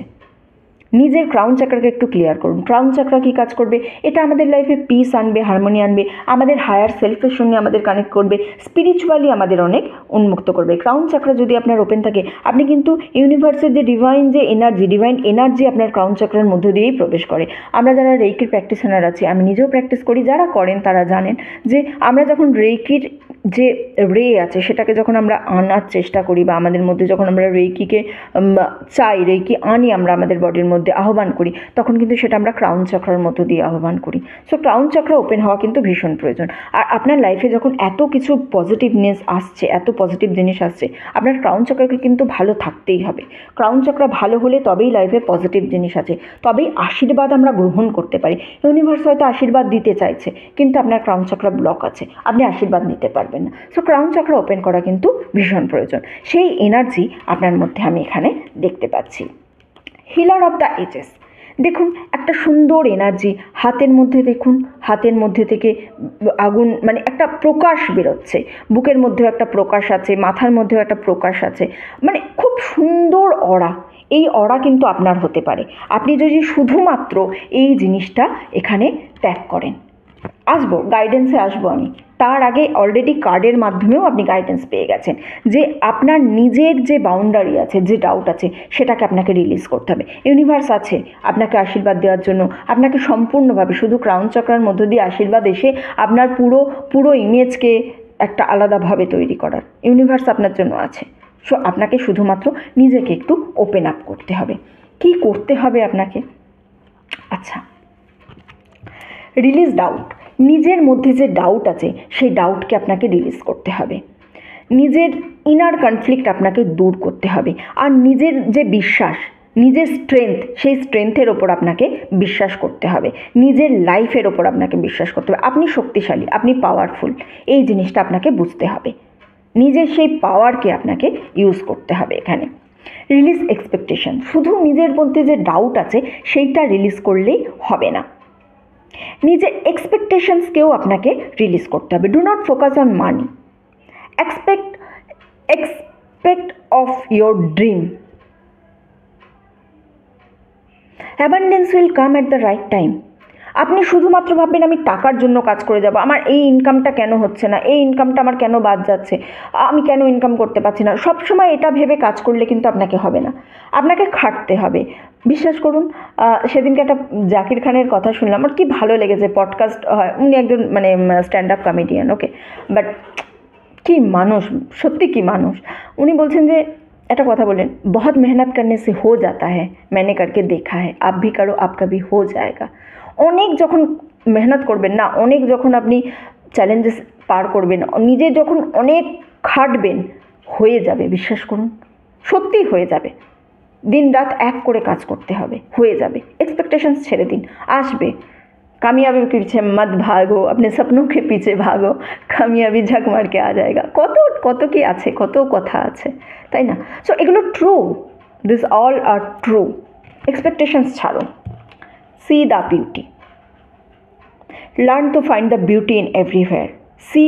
নিজের ক্রাউন চাকরাকে একটু ক্লিয়ার করুন। ক্রাউন চাকরা কী কাজ করবে? এটা আমাদের লাইফে পিস আনবে, হারমোনি আনবে, আমাদের হায়ার সেলফের সঙ্গে আমাদের কানেক্ট করবে, স্পিরিচুয়ালি আমাদের অনেক উন্মুক্ত করবে। ক্রাউন চাকরা যদি আপনার ওপেন থাকে, আপনি কিন্তু ইউনিভার্সের যে ডিভাইন এনার্জি আপনার ক্রাউন চাকরার মধ্য দিয়েই প্রবেশ করে। আমরা যারা রেইকির প্র্যাকটিশনার আছি, আমি নিজেও প্র্যাকটিস করি, যারা করেন তারা জানেন যে আমরা যখন রেইকির যে রে আছে সেটাকে যখন আমরা আনার চেষ্টা করি, বা আমাদের মধ্যে যখন আমরা রেইকিকে রেইকি আনি, আমরা আমাদের বডির মধ্যে আহ্বান করি, তখন কিন্তু সেটা আমরা ক্রাউন চাকরার মতো দিয়ে আহ্বান করি। সো ক্রাউন চাকরা ওপেন হওয়া কিন্তু ভীষণ প্রয়োজন। আর আপনার লাইফে যখন এত কিছু পজিটিভনেস আসছে, এত পজিটিভ জিনিস আসছে, আপনার ক্রাউন চাকরাকে কিন্তু ভালো থাকতেই হবে। ক্রাউন চাকরা ভালো হলে তবেই লাইফে পজিটিভ জিনিস আছে, তবেই আশীর্বাদ আমরা গ্রহণ করতে পারি। ইউনিভার্স হয়তো আশীর্বাদ দিতে চাইছে, কিন্তু আপনার ক্রাউন চাকরা ব্লক আছে, আপনি আশীর্বাদ নিতে পারবেন না। সো ক্রাউন চাকরা ওপেন করা কিন্তু ভীষণ প্রয়োজন। সেই এনার্জি আপনার মধ্যে আমি এখানে দেখতে পাচ্ছি। হিলার অফ দ্য এজেস, দেখুন একটা সুন্দর এনার্জি হাতের মধ্যে। দেখুন, হাতের মধ্যে থেকে আগুন, মানে একটা প্রকাশ বেরোচ্ছে। বুকের মধ্যেও একটা প্রকাশ আছে, মাথার মধ্যেও একটা প্রকাশ আছে, মানে খুব সুন্দর অরা। এই অরা কিন্তু আপনার হতে পারে, আপনি যদি শুধুমাত্র এই জিনিসটা এখানে ত্যাগ করেন। গাইডেন্সে আসবো আমি। তার আগে অলরেডি কার্ডের মাধ্যমেও আপনি গাইডেন্স পেয়ে গেছেন যে আপনার নিজের যে বাউন্ডারি আছে, যে ডাউট আছে, সেটাকে আপনাকে রিলিজ করতে হবে। ইউনিভার্স আছে আপনাকে আশীর্বাদ দেওয়ার জন্য, আপনাকে সম্পূর্ণভাবে শুধু ক্রাউন চক্রার মধ্য দিয়ে আশীর্বাদ এসে আপনার পুরো ইমেজকে একটা আলাদাভাবে তৈরি করার। ইউনিভার্স আপনার জন্য আছে। সো আপনাকে শুধুমাত্র নিজেকে একটু ওপেন আপ করতে হবে। কি করতে হবে আপনাকে? আচ্ছা, রিলিজ ডাউট। নিজের মধ্যে যে ডাউট আছে, সেই ডাউটকে আপনাকে রিলিজ করতে হবে। নিজের ইনার কনফ্লিক্ট আপনাকে দূর করতে হবে। আর নিজের যে বিশ্বাস, নিজের স্ট্রেংথ, সেই স্ট্রেংথের ওপর আপনাকে বিশ্বাস করতে হবে। নিজের লাইফের ওপর আপনাকে বিশ্বাস করতে হবে। আপনি শক্তিশালী, আপনি পাওয়ারফুল, এই জিনিসটা আপনাকে বুঝতে হবে। নিজের সেই পাওয়ারকে আপনাকে ইউজ করতে হবে এখানে। রিলিজ এক্সপেকটেশন, শুধু নিজের মধ্যে যে ডাউট আছে সেইটা রিলিজ করলেই হবে না, নিজের এক্সপেকটেশনসকেও আপনাকে রিলিজ করতে হবে। Do not focus on money, expect of your dream. Abundance will come at the right time. আপনি শুধুমাত্র ভাববেন আমি টাকার জন্য কাজ করে যাব, আমার এই ইনকামটা কেন হচ্ছে না, এই ইনকামটা আমার কেন বাদ যাচ্ছে, আমি কেন ইনকাম করতে পারছি না, সবসময় এটা ভেবে কাজ করলে কিন্তু আপনাকে হবে না, আপনাকে খাটতে হবে। বিশ্বাস করুন, সেদিনকে একটা জাকির খানের কথা শুনলাম, আমার কি ভালো লেগেছে, পডকাস্ট হয়, উনি একজন মানে stand up comedian, okay, but কি মানুষ, সত্যি কি মানুষ। উনি বলছেন যে একটা কথা বলেন, बहुत मेहनत करने से हो जाता है, मैंने करके देखा है, आप भी करो आपका भी हो जाएगा। অনেক যখন মেহনত করবেন না, অনেক যখন আপনি চ্যালেঞ্জেস পার করবেন, নিজে যখন অনেক খাটবেন, হয়ে যাবে, বিশ্বাস করুন, সত্যিই হয়ে যাবে। দিন রাত এক করে কাজ করতে হবে, হয়ে যাবে। এক্সপেকটেশনস ছেড়ে দিন, আসবে। कामयाबी के पीछे मत भागो, अपने सपनों के पीछे भागो, कामयाबी झक मार के आ जाएगा। কত কত কি আছে, কত কথা আছে, তাই না? সো এগুলো true, this all are true. Expectations ছাড়ো, see the beauty, learn to find the beauty in everywhere, see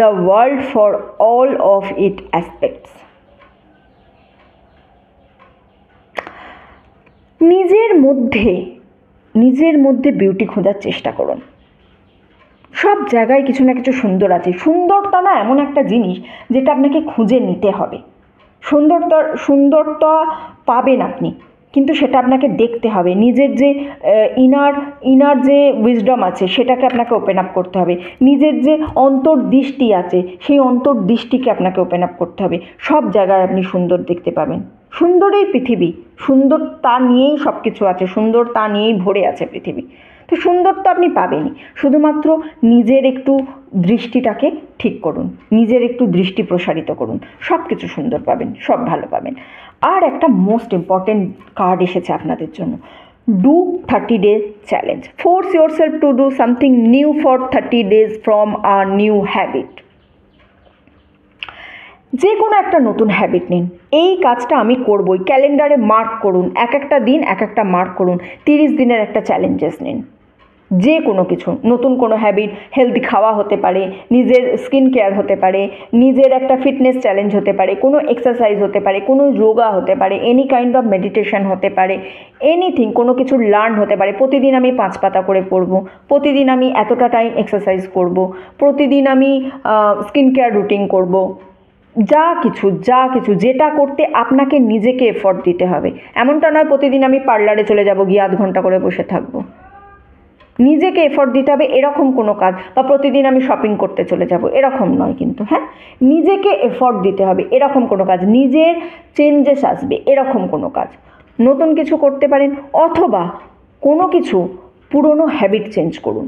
the world for all of it aspects. নিজের মধ্যে বিউটি খোঁজার চেষ্টা করুন। সব জায়গায় কিছু না কিছু সুন্দর আছে। সুন্দরতা না এমন একটা জিনিস যেটা আপনাকে খুঁজে নিতে হবে। সুন্দরতা পাবেন আপনি, কিন্তু সেটা আপনাকে দেখতে হবে। নিজের যে ইনার যে উইজডম আছে সেটাকে আপনাকে ওপেন আপ করতে হবে। নিজের যে অন্তর্দৃষ্টি আছে সেই অন্তর্দৃষ্টিকে আপনাকে ওপেন আপ করতে হবে। সব জায়গায় আপনি সুন্দর দেখতে পাবেন। সুন্দরই পৃথিবী, সুন্দরতা নিয়েই সব কিছু আছে, সুন্দরতা নিয়েই ভরে আছে পৃথিবী। তো সুন্দর তো আপনি পাবেনই, শুধুমাত্র নিজের একটু দৃষ্টিটাকে ঠিক করুন, নিজের একটু দৃষ্টি প্রসারিত করুন, সব কিছু সুন্দর পাবেন, সব ভালো পাবেন। আর একটা মোস্ট ইম্পর্টেন্ট কার্ড এসেছে আপনাদের জন্য, do 30 day challenge. Force your self to do something new for 30 days from a new habit. যে কোনো একটা নতুন হ্যাবিট নিন, এই কাজটা আমি করবই, ক্যালেন্ডারে মার্ক করুন, এক একটা দিন এক একটা মার্ক করুন, 30 দিনের একটা চ্যালেঞ্জেস নিন। যে কোনো কিছু নতুন কোনো হ্যাবিট, হেলদি খাওয়া হতে পারে, নিজের স্কিন কেয়ার হতে পারে, নিজের একটা ফিটনেস চ্যালেঞ্জ হতে পারে, কোনো এক্সারসাইজ হতে পারে, কোনো যোগা হতে পারে, এনি কাইন্ড অফ মেডিটেশন হতে পারে, এনিথিং, কোনো কিছু লার্ন হতে পারে। প্রতিদিন আমি 5 পাতা করে পড়বো, প্রতিদিন আমি এতটা টাইম এক্সারসাইজ করব, প্রতিদিন আমি স্কিন কেয়ার রুটিন করব। যা কিছু যেটা করতে আপনাকে নিজেকে এফর্ট দিতে হবে। এমনটা নয় প্রতিদিন আমি পার্লারে চলে যাব, গিয়ে আধ ঘন্টা করে বসে থাকবো। নিজেকে এফর্ট দিতে হবে এরকম কোনো কাজ, বা প্রতিদিন আমি শপিং করতে চলে যাব এরকম নয় কিন্তু, হ্যাঁ, নিজেকে এফর্ট দিতে হবে এরকম কোনো কাজ, নিজের চেঞ্জেস আসবে এরকম কোনো কাজ। নতুন কিছু করতে পারেন, অথবা কোনো কিছু পুরনো হ্যাবিট চেঞ্জ করুন।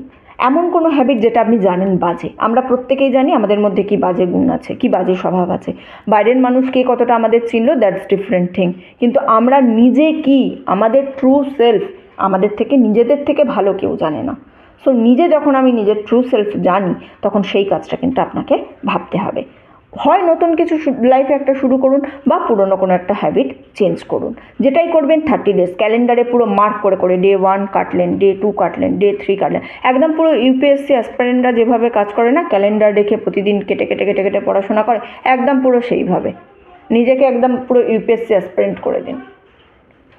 এমন কোনো হ্যাবিট যেটা আপনি জানেন বাজে। আমরা প্রত্যেকেই জানি আমাদের মধ্যে কি বাজে গুণ আছে, কি বাজে স্বভাব আছে। বাইরের মানুষ কে কতটা আমাদের চিনল, দ্যাটস ডিফারেন্ট থিং, কিন্তু আমরা নিজে কি, আমাদের ট্রু সেলফ, আমাদের থেকে নিজেদের থেকে ভালো কেউ জানে না। সো নিজে যখন আমি নিজের ট্রু সেলফ জানি, তখন সেই কাজটা কিন্তু আপনাকে ভাবতে হবে। হয় নতুন কিছু লাইফে একটা শুরু করুন, বা পুরনো কোনো একটা হ্যাবিট চেঞ্জ করুন। যেটাই করবেন 30 ডেজ ক্যালেন্ডারে পুরো মার্ক করে করে, ডে 1 কাটলেন, ডে 2 কাটলেন, ডে 3 কাটলেন, একদম পুরো ইউপিএসসি অ্যাসপিরেন্টরা যেভাবে কাজ করে না, ক্যালেন্ডার রেখে প্রতিদিন কেটে কেটে কেটে কেটে পড়াশোনা করে, একদম পুরো সেইভাবে নিজেকে একদম পুরো ইউপিএসসি অ্যাসপিরেন্ট করে দিন,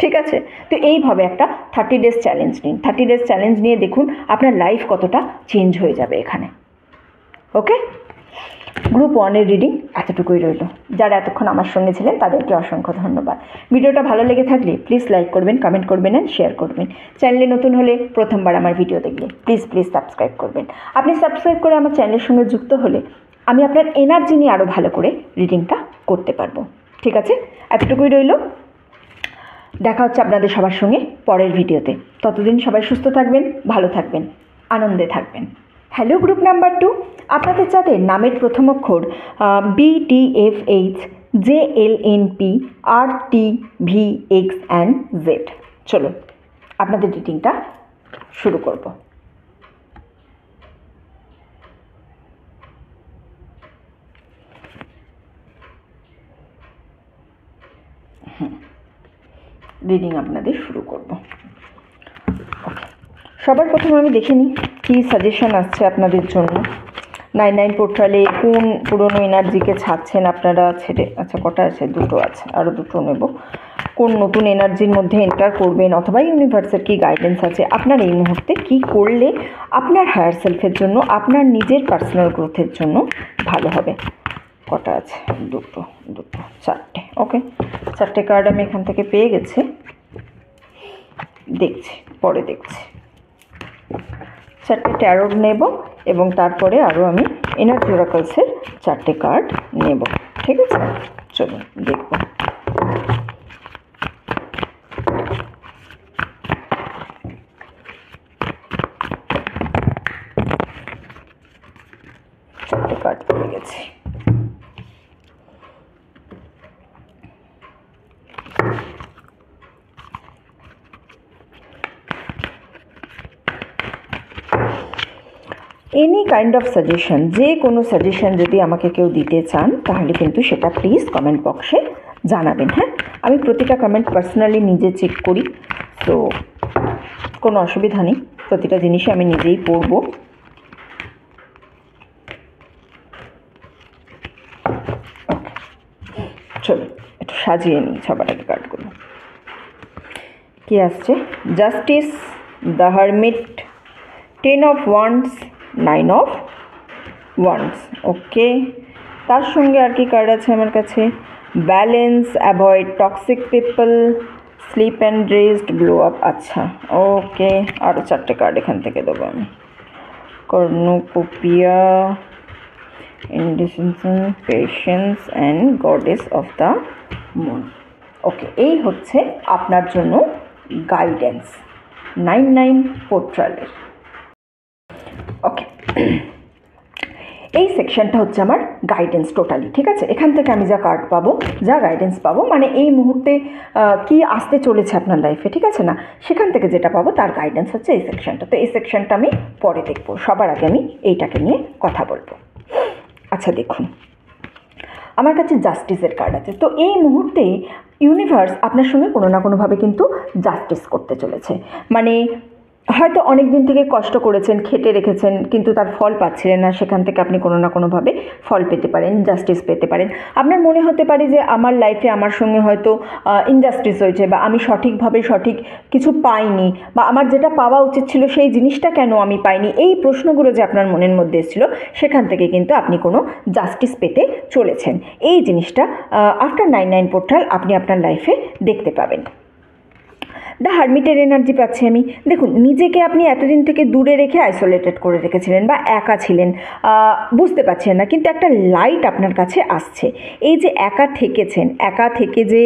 ঠিক আছে? তো এইভাবে একটা 30 ডেজ চ্যালেঞ্জ নিন। 30 ডেজ চ্যালেঞ্জ নিয়ে দেখুন আপনার লাইফ কতটা চেঞ্জ হয়ে যাবে এখানে। ওকে, গ্রুপ 1-এর রিডিং এতটুকুই রইল। যারা এতক্ষণ আমার সঙ্গে ছিলেন তাদেরকে অসংখ্য ধন্যবাদ। ভিডিওটা ভালো লেগে থাকলে প্লিজ লাইক করবেন, কমেন্ট করবেন অ্যান্ড শেয়ার করবেন। চ্যানেলে নতুন হলে, প্রথমবার আমার ভিডিও দেখলে প্লিজ সাবস্ক্রাইব করবেন। আপনি সাবস্ক্রাইব করে আমার চ্যানেলের সঙ্গে যুক্ত হলে আমি আপনার এনার্জি নিয়ে আরও ভালো করে রিডিংটা করতে পারবো, ঠিক আছে? এতটুকুই রইল। দেখা হচ্ছে আপনাদের সবার সঙ্গে পরের ভিডিওতে। ততদিন সবাই সুস্থ থাকবেন, ভালো থাকবেন, আনন্দে থাকবেন। হ্যালো গ্রুপ নাম্বার 2, আপনাদের যাদের নামের প্রথম অক্ষর BTFH JLNP RTVX and Z, চলো আপনাদের রিডিংটা শুরু করব। রিডিং আপনাদের শুরু করব। ওকে, সবার প্রথমে আমি দেখে নিই কী সাজেশন আসছে আপনাদের জন্য। 99 পোর্টালে কোন পুরনো এনার্জিকে ছাড়ছেন আপনারা ছেড়ে? আচ্ছা, কটা আছে? দুটো আছে, আরও দুটো নেব। কোন নতুন এনার্জির মধ্যে এন্টার করবেন, অথবা ইউনিভার্সের কী গাইডেন্স আছে, আপনার এই মুহূর্তে কী করলে আপনার হায়ার সেলফের জন্য, আপনার নিজের পার্সোনাল গ্রোথের জন্য ভালো হবে। কটা আছে? দুটো, চারটে। ওকে, চারটে কার্ড আমি এখান থেকে পেয়ে গেছি, দেখছি, পরে দেখছি। চারটে ট্যারো নেব এবং তারপরে আরও আমি এনার্জি অরাকলসের চারটে কার্ড নেব। ঠিক আছে, চলুন দেখব। চারটে কার্ড পেয়ে গেছি। এনি কাইন্ড অফ সাজেশন, যে কোনো সাজেশন যদি আমাকে কেউ দিতে চান তাহলে কিন্তু সেটা প্লিজ কমেন্ট বক্সে জানাবেন। হ্যাঁ, আমি প্রতিটা কমেন্ট পার্সোনালি নিজে চেক করি, তো কোনো অসুবিধা নেই, প্রতিটা জিনিসই আমি নিজেই পড়ব। চলো একটু সাজিয়ে নিই সবার আগে কার্ডগুলো। কী আসছে? Justice, the hermit, 10 of wands, 9 of wands. Okay, তার সঙ্গে আর কি কার্ড আছে আমার কাছে? Balance, avoid toxic people, sleep and rest, glow up. আচ্ছা, ওকে, আরও চারটে কার্ড এখান থেকে দেবো আমি। Cornucopia, indecision, patience and goddess of the moon. Okay, এই হচ্ছে আপনার জন্য গাইডেন্স 99 পোর্টালের। ওকে, এই সেকশনটা হচ্ছে আমার গাইডেন্স টোটালি। ঠিক আছে, এখান থেকে আমি যা কার্ড পাবো, যা গাইডেন্স পাবো, মানে এই মুহূর্তে কি আসতে চলেছে আপনার লাইফে, ঠিক আছে না, সেখান থেকে যেটা পাবো তার গাইডেন্স হচ্ছে এই সেকশনটা। তো এই সেকশনটা আমি পরে দেখবো, সবার আগে আমি এইটাকে নিয়ে কথা বলবো। আচ্ছা দেখুন, আমার কাছে জাস্টিসের কার্ড আছে। তো এই মুহূর্তে ইউনিভার্স আপনার সঙ্গে কোনো না কোনোভাবে কিন্তু জাস্টিস করতে চলেছে। মানে হয়তো অনেক দিন থেকে কষ্ট করেছেন, খেটে রেখেছেন, কিন্তু তার ফল পাচ্ছিলেন না, সেখান থেকে আপনি কোনো না কোনোভাবে ফল পেতে পারেন, জাস্টিস পেতে পারেন। আপনার মনে হতে পারে যে আমার লাইফে আমার সঙ্গে হয়তো ইনজাস্টিস হয়েছে, বা আমি সঠিকভাবে সঠিক কিছু পাইনি, বা আমার যেটা পাওয়া উচিত ছিল সেই জিনিসটা কেন আমি পাইনি, এই প্রশ্নগুলো যে আপনার মনের মধ্যে এসেছিলো, সেখান থেকে কিন্তু আপনি কোনো জাস্টিস পেতে চলেছেন। এই জিনিসটা আফটার 99 পোর্টাল আপনি আপনার লাইফে দেখতে পাবেন। দ্য হারমিটের এনার্জি পাচ্ছি আমি। দেখুন, নিজেকে আপনি এতদিন থেকে দূরে রেখে আইসোলেটেড করে রেখেছিলেন, বা একা ছিলেন, বুঝতে পারছেন না, কিন্তু একটা লাইট আপনার কাছে আসছে। এই যে একা থেকেছেন, একা থেকে যে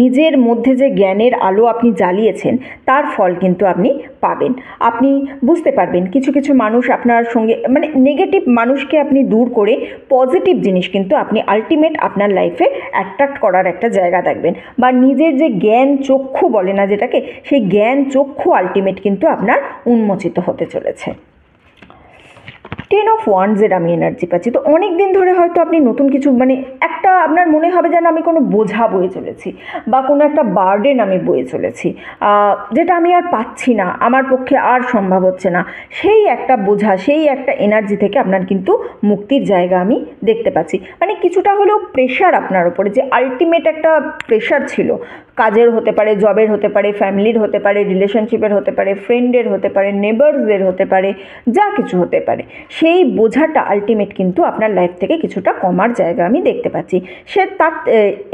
নিজের মধ্যে যে জ্ঞানের আলো আপনি জ্বালিয়েছেন, তার ফল কিন্তু আপনি পাবেন। আপনি বুঝতে পারবেন কিছু কিছু মানুষ আপনার সঙ্গে, মানে নেগেটিভ মানুষকে আপনি দূর করে পজিটিভ জিনিস কিন্তু আপনি আলটিমেট আপনার লাইফে অ্যাট্রাক্ট করার একটা জায়গা দেখবেন, বা নিজের যে জ্ঞান চক্ষু বলে না যেটাকে, সেই জ্ঞান চক্ষু আলটিমেট কিন্তু আপনার উন্মোচিত হতে চলেছে। 10 অফ ওয়ান্ডসের আমি এনার্জি পাচ্ছি। তো অনেক দিন ধরে হয়তো আপনি নতুন কিছু, মানে একটা আপনার মনে হবে যেন আমি কোনো বোঝা বয়ে চলেছি, বা কোনো একটা বার্ডেন আমি বয়ে চলেছি, যেটা আমি আর পাচ্ছি না, আমার পক্ষে আর সম্ভব হচ্ছে না, সেই একটা বোঝা, সেই একটা এনার্জি থেকে আপনার কিন্তু মুক্তির জায়গা আমি দেখতে পাচ্ছি। মানে কিছুটা হলেও প্রেশার আপনার ওপরে, যে আলটিমেট একটা প্রেশার ছিল, কাজের হতে পারে, জবের হতে পারে, ফ্যামিলির হতে পারে, রিলেশনশিপের হতে পারে, ফ্রেন্ডের হতে পারে, নেবারসদের হতে পারে, যা কিছু হতে পারে, সেই বোঝাটা আলটিমেট কিন্তু আপনার লাইফ থেকে কিছুটা কমার জায়গা আমি দেখতে পাচ্ছি। তার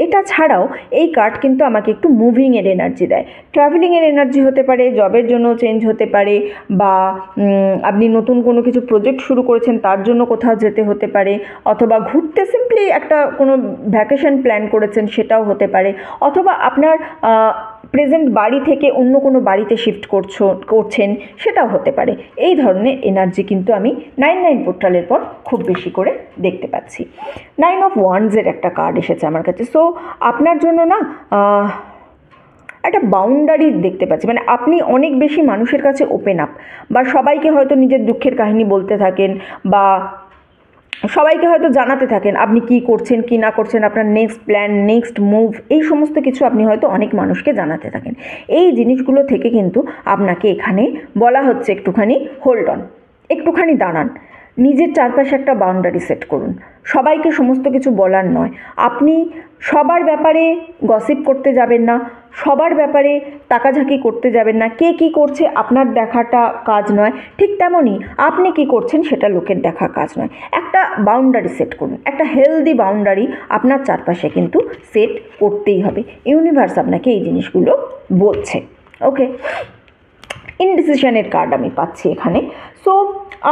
এটা ছাড়াও এই কার্ড কিন্তু আমাকে একটু মুভিংয়ের এনার্জি দেয়, ট্রাভেলিংয়ের এনার্জি হতে পারে, জবের জন্য চেঞ্জ হতে পারে, বা আপনি নতুন কোনো কিছু প্রজেক্ট শুরু করেছেন তার জন্য কোথাও যেতে হতে পারে, অথবা ঘুরতে সিম্পলি একটা কোনো ভ্যাকেশন প্ল্যান করেছেন সেটাও হতে পারে, অথবা আপনার প্রেজেন্ট বাড়ি থেকে অন্য কোনো বাড়িতে শিফট করছেন সেটাও হতে পারে। এই ধরনের এনার্জি কিন্তু আমি 99 পোর্টালের পর খুব বেশি করে দেখতে পাচ্ছি। 9 অফ ওয়ান্ডসের একটা কার্ড এসেছে আমার কাছে। সো আপনার জন্য না একটা বাউন্ডারি দেখতে পাচ্ছি, মানে আপনি অনেক বেশি মানুষের কাছে ওপেন আপ, বা সবাইকে হয়তো নিজের দুঃখের কাহিনী বলতে থাকেন, বা সবাইকে হয়তো জানাতে থাকেন আপনি কি করছেন কি না করছেন, আপনার নেক্সট প্ল্যান, নেক্সট মুভ, এই সমস্ত কিছু আপনি হয়তো অনেক মানুষকে জানাতে থাকেন। এই জিনিসগুলো থেকে কিন্তু আপনাকে এখানে বলা হচ্ছে একটুখানি হোল্ড অন, একটুখানি দাঁড়ান, নিজের চারপাশে একটা বাউন্ডারি সেট করুন। সবাইকে সমস্ত কিছু বলার নয়, আপনি সবার ব্যাপারে গসিপ করতে যাবেন না, সবার ব্যাপারে তাকাঝাঁকি করতে যাবেন না। কে কী করছে আপনার দেখাটা কাজ নয়, ঠিক তেমনই আপনি কি করছেন সেটা লোকের দেখা কাজ নয়। একটা বাউন্ডারি সেট করুন, একটা হেলদি বাউন্ডারি আপনার চারপাশে কিন্তু সেট করতেই হবে। ইউনিভার্স আপনাকে এই জিনিসগুলো বলছে। ওকে, ইনডিসিশনের কার্ড আমি পাচ্ছি এখানে। সো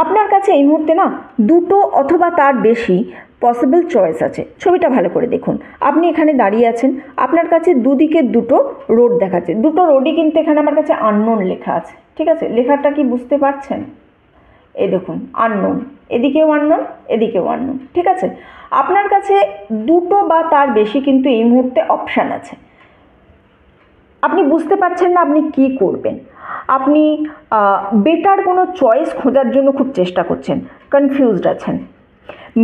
আপনার কাছে এই মুহূর্তে না দুটো অথবা তার বেশি পসিবল চয়েস আছে। ছবিটা ভালো করে দেখুন, আপনি এখানে দাঁড়িয়ে আছেন, আপনার কাছে দুদিকে দুটো রোড দেখাচ্ছে, দুটো রোডই কিন্তু এখানে আমার কাছে আননোন লেখা আছে। ঠিক আছে, লেখাটা কি বুঝতে পারছেন? এই দেখুন আননোন, এদিকেও আননোন, এদিকেও আননোন। ঠিক আছে, আপনার কাছে দুটো বা তার বেশি কিন্তু এই মুহূর্তে অপশান আছে। আপনি বুঝতে পারছেন না আপনি কি করবেন, আপনি বেটার কোনো চয়েস খোঁজার জন্য খুব চেষ্টা করছেন, কনফিউজড আছেন।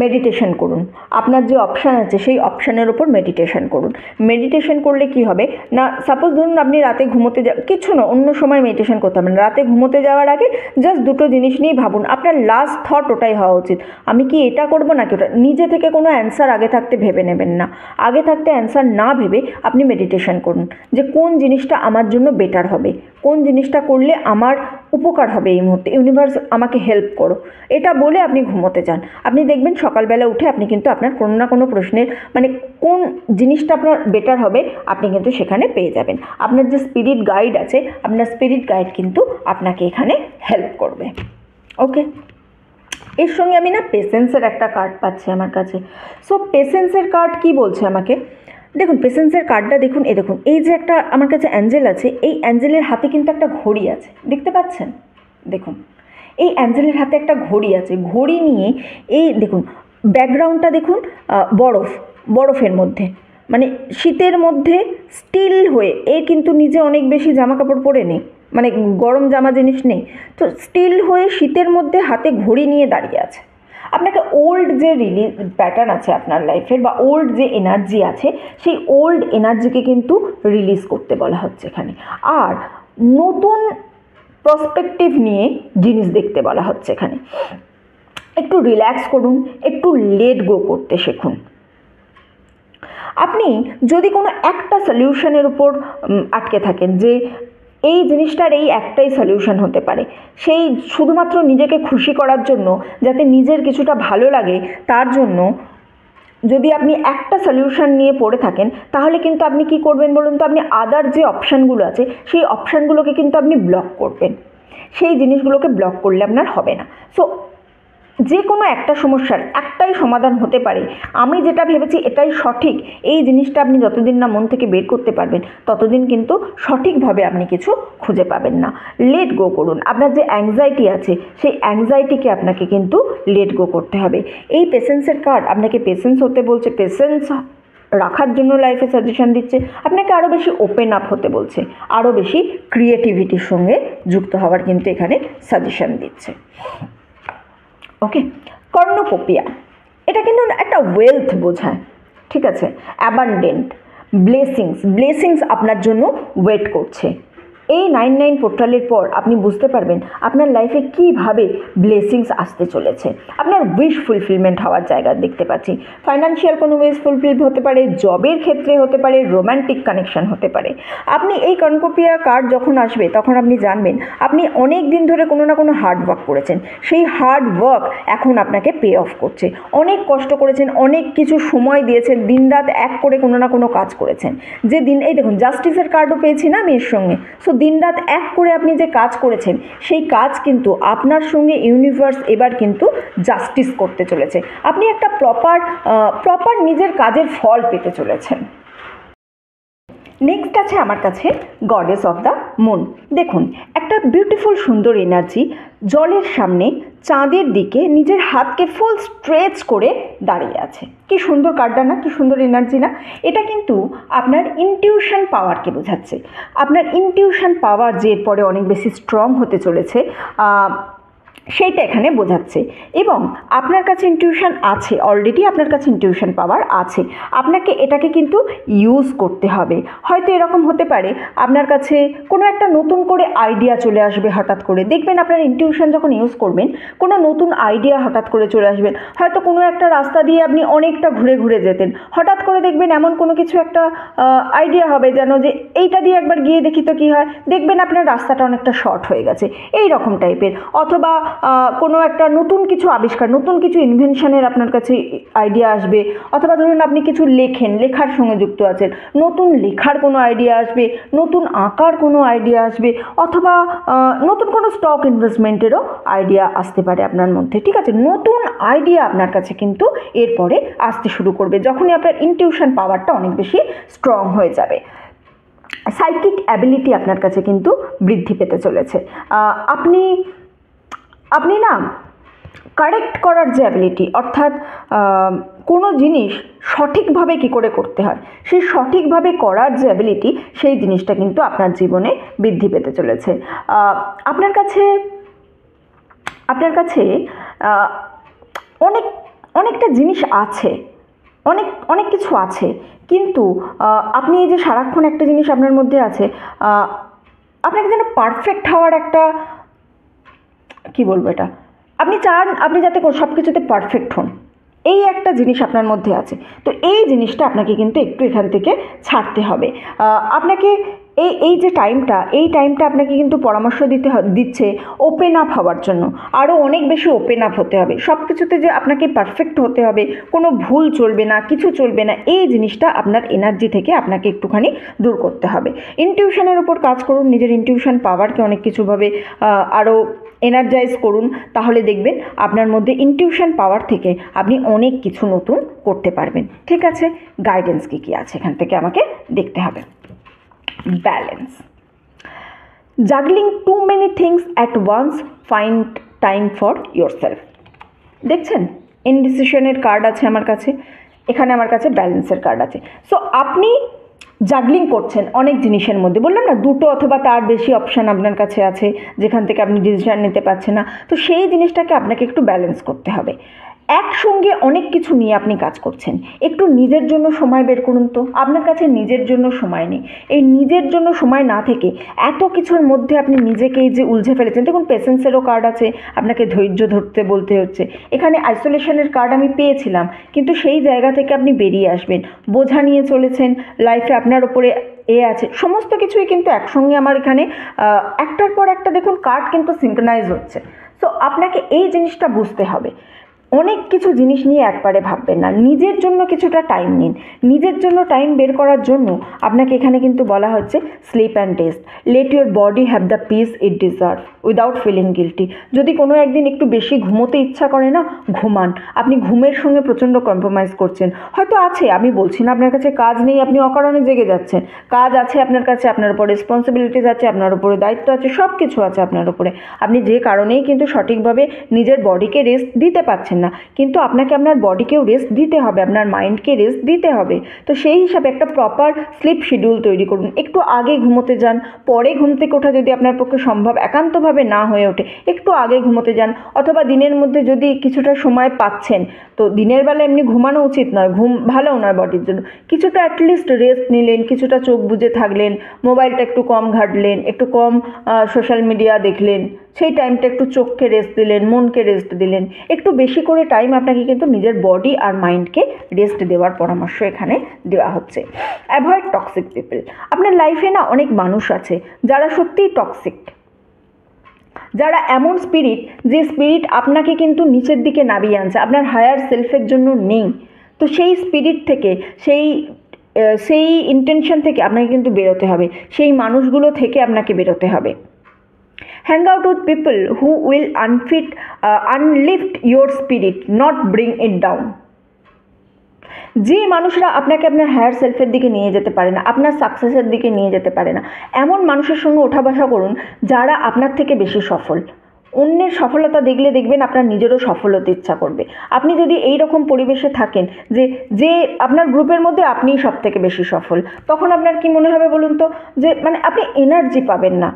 মেডিটেশন করুন, আপনার যে অপশান আছে সেই অপশানের ওপর মেডিটেশন করুন। মেডিটেশন করলে কি হবে না, সাপোজ ধরুন আপনি রাতে ঘুমোতে কিছু না, অন্য সময় মেডিটেশন করতে হবে না, রাতে ঘুমোতে যাওয়ার আগে জাস্ট দুটো জিনিস নিয়েই ভাবুন, আপনার লাস্ট থট ওটাই হওয়া উচিত, আমি কি এটা করবো নাকি ওটা। নিজে থেকে কোনো অ্যান্সার আগে থাকতে ভেবে নেবেন না, আগে থাকতে অ্যান্সার না ভেবে আপনি মেডিটেশন করুন যে কোন জিনিসটা আমার জন্য বেটার হবে, কোন জিনিসটা করলে আমার উপকার হবে এই মুহূর্তে, ইউনিভার্স আমাকে হেল্প করো, এটা বলে আপনি ঘুমোতে যান। আপনি দেখবেন সকালবেলা উঠে আপনি কিন্তু আপনার কোনো না কোনো প্রশ্নের মানে কোন জিনিসটা আপনার বেটার হবে আপনি কিন্তু সেখানে পেয়ে যাবেন। আপনার যে স্পিরিট গাইড আছে, আপনার স্পিরিট গাইড কিন্তু আপনাকে এখানে হেল্প করবে। ওকে, এর সঙ্গে আমি না পেশেন্সের একটা কার্ড পাচ্ছি আমার কাছে। সো পেশেন্সের কার্ড কি বলছে আমাকে, দেখুন পেশেন্সের কার্ডটা দেখুন, দেখুন এই যে একটা আমার কাছে অ্যাঞ্জেল আছে, এই অ্যাঞ্জেলের হাতে কিন্তু একটা ঘড়ি আছে, দেখতে পাচ্ছেন? দেখুন এই অ্যাঞ্জেলের হাতে একটা ঘড়ি আছে, ঘড়ি নিয়ে এই দেখুন ব্যাকগ্রাউন্ডটা দেখুন, বরফের মধ্যে, মানে শীতের মধ্যে স্টিল হয়ে, এ কিন্তু নিজে অনেক বেশি জামা কাপড় পরে নেই, মানে গরম জামা জিনিস নেই, তো স্টিল হয়ে শীতের মধ্যে হাতে ঘড়ি নিয়ে দাঁড়িয়ে আছে। আপনাকে ওল্ড যে প্যাটার্ন আছে আপনার লাইফের বা ওল্ড যে এনার্জি আছে সেই ওল্ড এনার্জিকে কিন্তু রিলিজ করতে বলা হচ্ছে এখানে, আর নতুন প্রসপেক্টিভ নিয়ে জিনিস দেখতে বলা হচ্ছে এখানে। একটু রিল্যাক্স করুন, একটু লেট গো করতে শিখুন। আপনি যদি কোনো একটা সলিউশনের উপর আটকে থাকেন যে এই জিনিসটার এই একটাই সলিউশন হতে পারে, সেই শুধুমাত্র নিজেকে খুশি করার জন্য, যাতে নিজের কিছুটা ভালো লাগে, তার জন্য যদি আপনি একটা সলিউশন নিয়ে পড়ে থাকেন, তাহলে কিন্তু আপনি কি করবেন বলুন তো, আপনি আদার যে অপশানগুলো আছে সেই অপশানগুলোকে কিন্তু আপনি ব্লক করবেন, সেই জিনিসগুলোকে ব্লক করলে আপনার হবে না। সো যে কোনো একটা সমস্যার একটাই সমাধান হতে পারে, আমি যেটা ভেবেছি এটাই সঠিক, এই জিনিসটা আপনি যতদিন না মন থেকে বের করতে পারবেন ততদিন কিন্তু সঠিকভাবে আপনি কিছু খুঁজে পাবেন না। লেট গো করুন, আপনার যে অ্যাংজাইটি আছে সেই অ্যাংজাইটিকে আপনাকে কিন্তু লেট গো করতে হবে। এই পেশেন্সের কার্ড আপনাকে পেশেন্স হতে বলছে, পেশেন্স রাখার জন্য লাইফে সাজেশন দিচ্ছে, আপনাকে আরও বেশি ওপেন আপ হতে বলছে, আরও বেশি ক্রিয়েটিভিটির সঙ্গে যুক্ত হওয়ার কিন্তু এখানে সাজেশন দিচ্ছে। ওকে, কর্নোকোপিয়া এটা কিন্তু একটা ওয়েলথ বোঝায়, ঠিক আছে, অ্যাবান্ডেন্ট, ব্লেসিংস আপনার জন্য ওয়েট করছে। এই 9/9 পোর্টালের পর আপনি বুঝতে পারবেন আপনার লাইফে কীভাবে ব্লেসিংস আসতে চলেছে। আপনার উইশ ফুলফিলমেন্ট হওয়ার জায়গা দেখতে পাচ্ছি, ফাইন্যান্সিয়াল কোনো উইশ ফুলফিল হতে পারে, জবের ক্ষেত্রে হতে পারে, রোম্যান্টিক কানেকশন হতে পারে। আপনি এই কর্নোকোপিয়া কার্ড যখন আসবে তখন আপনি জানবেন আপনি অনেক দিন ধরে কোনো না কোনো হার্ড ওয়ার্ক করেছেন, সেই হার্ড ওয়ার্ক এখন আপনাকে পে অফ করছে। অনেক কষ্ট করেছেন, অনেক কিছু সময় দিয়েছেন, দিনরাত এক করে কোনো না কোনো কাজ করেছেন, যে দিন এই দেখুন জাস্টিসের কার্ডও পেয়েছি না আমি এর সঙ্গে। সো দিনরাত এক করে আপনি যে কাজ করেছেন সেই কাজ কিন্তু আপনার সঙ্গে ইউনিভার্স এবার কিন্তু জাস্টিস করতে চলেছে, আপনি একটা প্রপার নিজের কাজের ফল পেতে চলেছেন। নেক্সট আছে আমার কাছে গডেস অফ দ্য মুন। দেখুন একটা বিউটিফুল সুন্দর এনার্জি জলের সামনে চাঁদের দিকে নিজের হাতকে ফুল স্ট্রেচ করে দাঁড়িয়ে আছে। কি সুন্দর কার্ডটা না, কি সুন্দর এনার্জি না। এটা কিন্তু আপনার ইনটিউশন পাওয়ারকে বোঝাচ্ছে, আপনার ইনটিউশন পাওয়ার যে এরপরে অনেক বেশি স্ট্রং হতে চলেছে। সেইটা এখানে বোঝাচ্ছে। এবং আপনার কাছে ইনটিউশন আছে, অলরেডি আপনার কাছে ইনটিউশন পাওয়ার আছে, আপনাকে এটাকে কিন্তু ইউজ করতে হবে। হয়তো এরকম হতে পারে আপনার কাছে কোনো একটা নতুন করে আইডিয়া চলে আসবে হঠাৎ করে, দেখবেন আপনার ইনটিউশন যখন ইউজ করবেন কোনো নতুন আইডিয়া হঠাৎ করে চলে আসবেন। হয়তো কোনো একটা রাস্তা দিয়ে আপনি অনেকটা ঘুরে ঘুরে যেতেন, হঠাৎ করে দেখবেন এমন কোনো কিছু একটা আইডিয়া হবে যেন যে এইটা দিয়ে একবার গিয়ে দেখি তো কী হয়, দেখবেন আপনার রাস্তাটা অনেকটা শর্ট হয়ে গেছে, এই রকম টাইপের। অথবা কোনো একটা নতুন কিছু আবিষ্কার, নতুন কিছু ইনভেনশনের আপনার কাছে আইডিয়া আসবে। অথবা ধরুন আপনি কিছু লেখেন, লেখার সঙ্গে যুক্ত আছেন, নতুন লেখার কোনো আইডিয়া আসবে, নতুন আঁকার কোনো আইডিয়া আসবে, অথবা নতুন কোনো স্টক ইনভেস্টমেন্টেরও আইডিয়া আসতে পারে আপনার মধ্যে। ঠিক আছে, নতুন আইডিয়া আপনার কাছে কিন্তু এরপরে আসতে শুরু করবে যখনই আপনার ইনটিউশন পাওয়ারটা অনেক বেশি স্ট্রং হয়ে যাবে। সাইকিক অ্যাবিলিটি আপনার কাছে কিন্তু বৃদ্ধি পেতে চলেছে। আপনি না কারেক্ট করার যে অ্যাবিলিটি, অর্থাৎ কোনো জিনিস সঠিকভাবে কী করে করতে হয়, সেই সঠিকভাবে করার যে অ্যাবিলিটি, সেই জিনিসটা কিন্তু আপনার জীবনে বৃদ্ধি পেতে চলেছে। আপনার কাছে অনেকটা জিনিস আছে, অনেক কিছু আছে, কিন্তু আপনি এই যে সারাক্ষণ একটা জিনিস আপনার মধ্যে আছে, আপনাকে যেন পারফেক্ট হওয়ার একটা, কি বলবো এটা, আপনি চান আপনি যাতে সব কিছুতে পারফেক্ট হন, এই একটা জিনিস আপনার মধ্যে আছে। তো এই জিনিসটা আপনাকে কিন্তু একটু এখান থেকে ছাড়তে হবে। আপনাকে এই যে টাইমটা আপনাকে কিন্তু পরামর্শ দিচ্ছে ওপেন আপ হওয়ার জন্য, আরও অনেক বেশি ওপেন আপ হতে হবে। সব কিছুতে যে আপনাকে পারফেক্ট হতে হবে, কোনো ভুল চলবে না, কিছু চলবে না, এই জিনিসটা আপনার এনার্জি থেকে আপনাকে একটুখানি দূর করতে হবে। ইনটিউশনের উপর কাজ করুন, নিজের ইনটিউশন পাওয়ারকে অনেক কিছুভাবে আরও এনার্জাইজ করুন, তাহলে দেখবেন আপনার মধ্যে ইনটিউশন পাওয়ার থেকে আপনি অনেক কিছু নতুন করতে পারবেন। ঠিক আছে, গাইডেন্স কী আছে এখান থেকে আমাকে দেখতে হবে। Balance, juggling too many things at once, find time for yourself. দেখছেন ইনডিসিশনের কার্ড আছে আমার কাছে, এখানে আমার কাছে ব্যালেন্সের কার্ড আছে। সো আপনি জাগলিং করছেন অনেক জিনিসের মধ্যে, বললাম না দুটো অথবা তার বেশি অপশান আপনার কাছে আছে যেখান থেকে আপনি ডিসিশন নিতে পারছেন না। তো সেই জিনিসটাকে আপনাকে একটু ব্যালেন্স করতে হবে। একসঙ্গে অনেক কিছু নিয়ে আপনি কাজ করছেন, একটু নিজের জন্য সময় বের করুন। তো আপনার কাছে নিজের জন্য সময় নেই, এই নিজের জন্য সময় না থেকে এত কিছুর মধ্যে আপনি নিজেকেই যে উলঝে ফেলেছেন। দেখুন পেশেন্সেরও কার্ড আছে, আপনাকে ধৈর্য ধরতে বলতে হচ্ছে। এখানে আইসোলেশনের কার্ড আমি পেয়েছিলাম, কিন্তু সেই জায়গা থেকে আপনি বেরিয়ে আসবেন। বোঝা নিয়ে চলেছেন, লাইফে আপনার ওপরে আছে, সমস্ত কিছুই কিন্তু একসঙ্গে আমার এখানে একটার পর একটা দেখুন কার্ড কিন্তু সিঙ্ক্রোনাইজ হচ্ছে। সো আপনাকে এই জিনিসটা বুঝতে হবে, অনেক কিছু জিনিস নিয়ে একবারে ভাববেন না, নিজের জন্য কিছুটা টাইম নিন। নিজের জন্য টাইম বের করার জন্য আপনাকে এখানে কিন্তু বলা হচ্ছে sleep and rest, let your body have the peace it deserve without feeling guilty. যদি কোনো একদিন একটু বেশি ঘুমোতে ইচ্ছা করে না, ঘুমান। আপনি ঘুমের সঙ্গে প্রচণ্ড কম্প্রোমাইজ করছেন, হয়তো আছে, আমি বলছি না আপনার কাছে কাজ নেই, আপনি অকারণে জেগে যাচ্ছেন, কাজ আছে আপনার কাছে, আপনার উপর রেসপন্সিবিলিটিস আছে, আপনার উপরে দায়িত্ব আছে, সব কিছু আছে আপনার উপরে। আপনি যে কারণেই কিন্তু সঠিকভাবে নিজের বডিকে রেস্ট দিতে পারছেন না, কিন্তু আপনাকে আপনার বডিকেও রেস্ট দিতে হবে, আপনার মাইন্ডকে রেস্ট দিতে হবে। তো সেই হিসাবে একটা প্রপার স্লিপ শিডিউল তৈরি করুন। একটু আগে ঘুমোতে যান, পরে ঘুম থেকে ওঠা যদি আপনার পক্ষে সম্ভব একান্তভাবে না হয়ে ওঠে, একটু আগে ঘুমোতে যান। অথবা দিনের মধ্যে যদি কিছুটা সময় পাচ্ছেন, তো দিনের বেলা এমনি ঘুমানো উচিত নয়, ঘুম ভালোও নয় বডির জন্য, কিছুটা অ্যাটলিস্ট রেস্ট নিলেন, কিছুটা চোখ বুজে থাকলেন, মোবাইলটা একটু কম ঘাঁটলেন, একটু কম সোশ্যাল মিডিয়া দেখলেন, সেই টাইমটা একটু চোখকে রেস্ট দিলেন, মনকে রেস্ট দিলেন। একটু বেশি করে টাইম আপনাকে কিন্তু নিজের বডি আর মাইন্ডকে রেস্ট দেওয়ার পরামর্শ এখানে দেওয়া হচ্ছে। Avoid toxic people. আপনার লাইফে না অনেক মানুষ আছে যারা সত্যিই টক্সিক, যারা এমন স্পিরিট, যে স্পিরিট আপনাকে কিন্তু নিচের দিকে নামিয়ে আনছে, আপনার হায়ার সেলফের জন্য নেই। তো সেই স্পিরিট থেকে, সেই ইন্টেনশন থেকে আপনাকে কিন্তু বেরোতে হবে, সেই মানুষগুলো থেকে আপনাকে বেরোতে হবে। Hang out with people who will uplift your spirit, not bring it down. যে মানুষরা আপনাকে আপনার হায়ার সেলফের দিকে নিয়ে যেতে পারে না, আপনার সাকসেসের দিকে নিয়ে যেতে পারে না, এমন মানুষের সঙ্গে ওঠা বসা করুন যারা আপনার থেকে বেশি সফল। অন্যের সফলতা দেখলে দেখবেন আপনার নিজেরও সফল হতে ইচ্ছা করবে। আপনি যদি এই রকম পরিবেশে থাকেন যে আপনার গ্রুপের মধ্যে আপনিই সব থেকে বেশি সফল, তখন আপনার কি মনে হবে বলুন তো, যে মানে আপনি এনার্জি পাবেন না।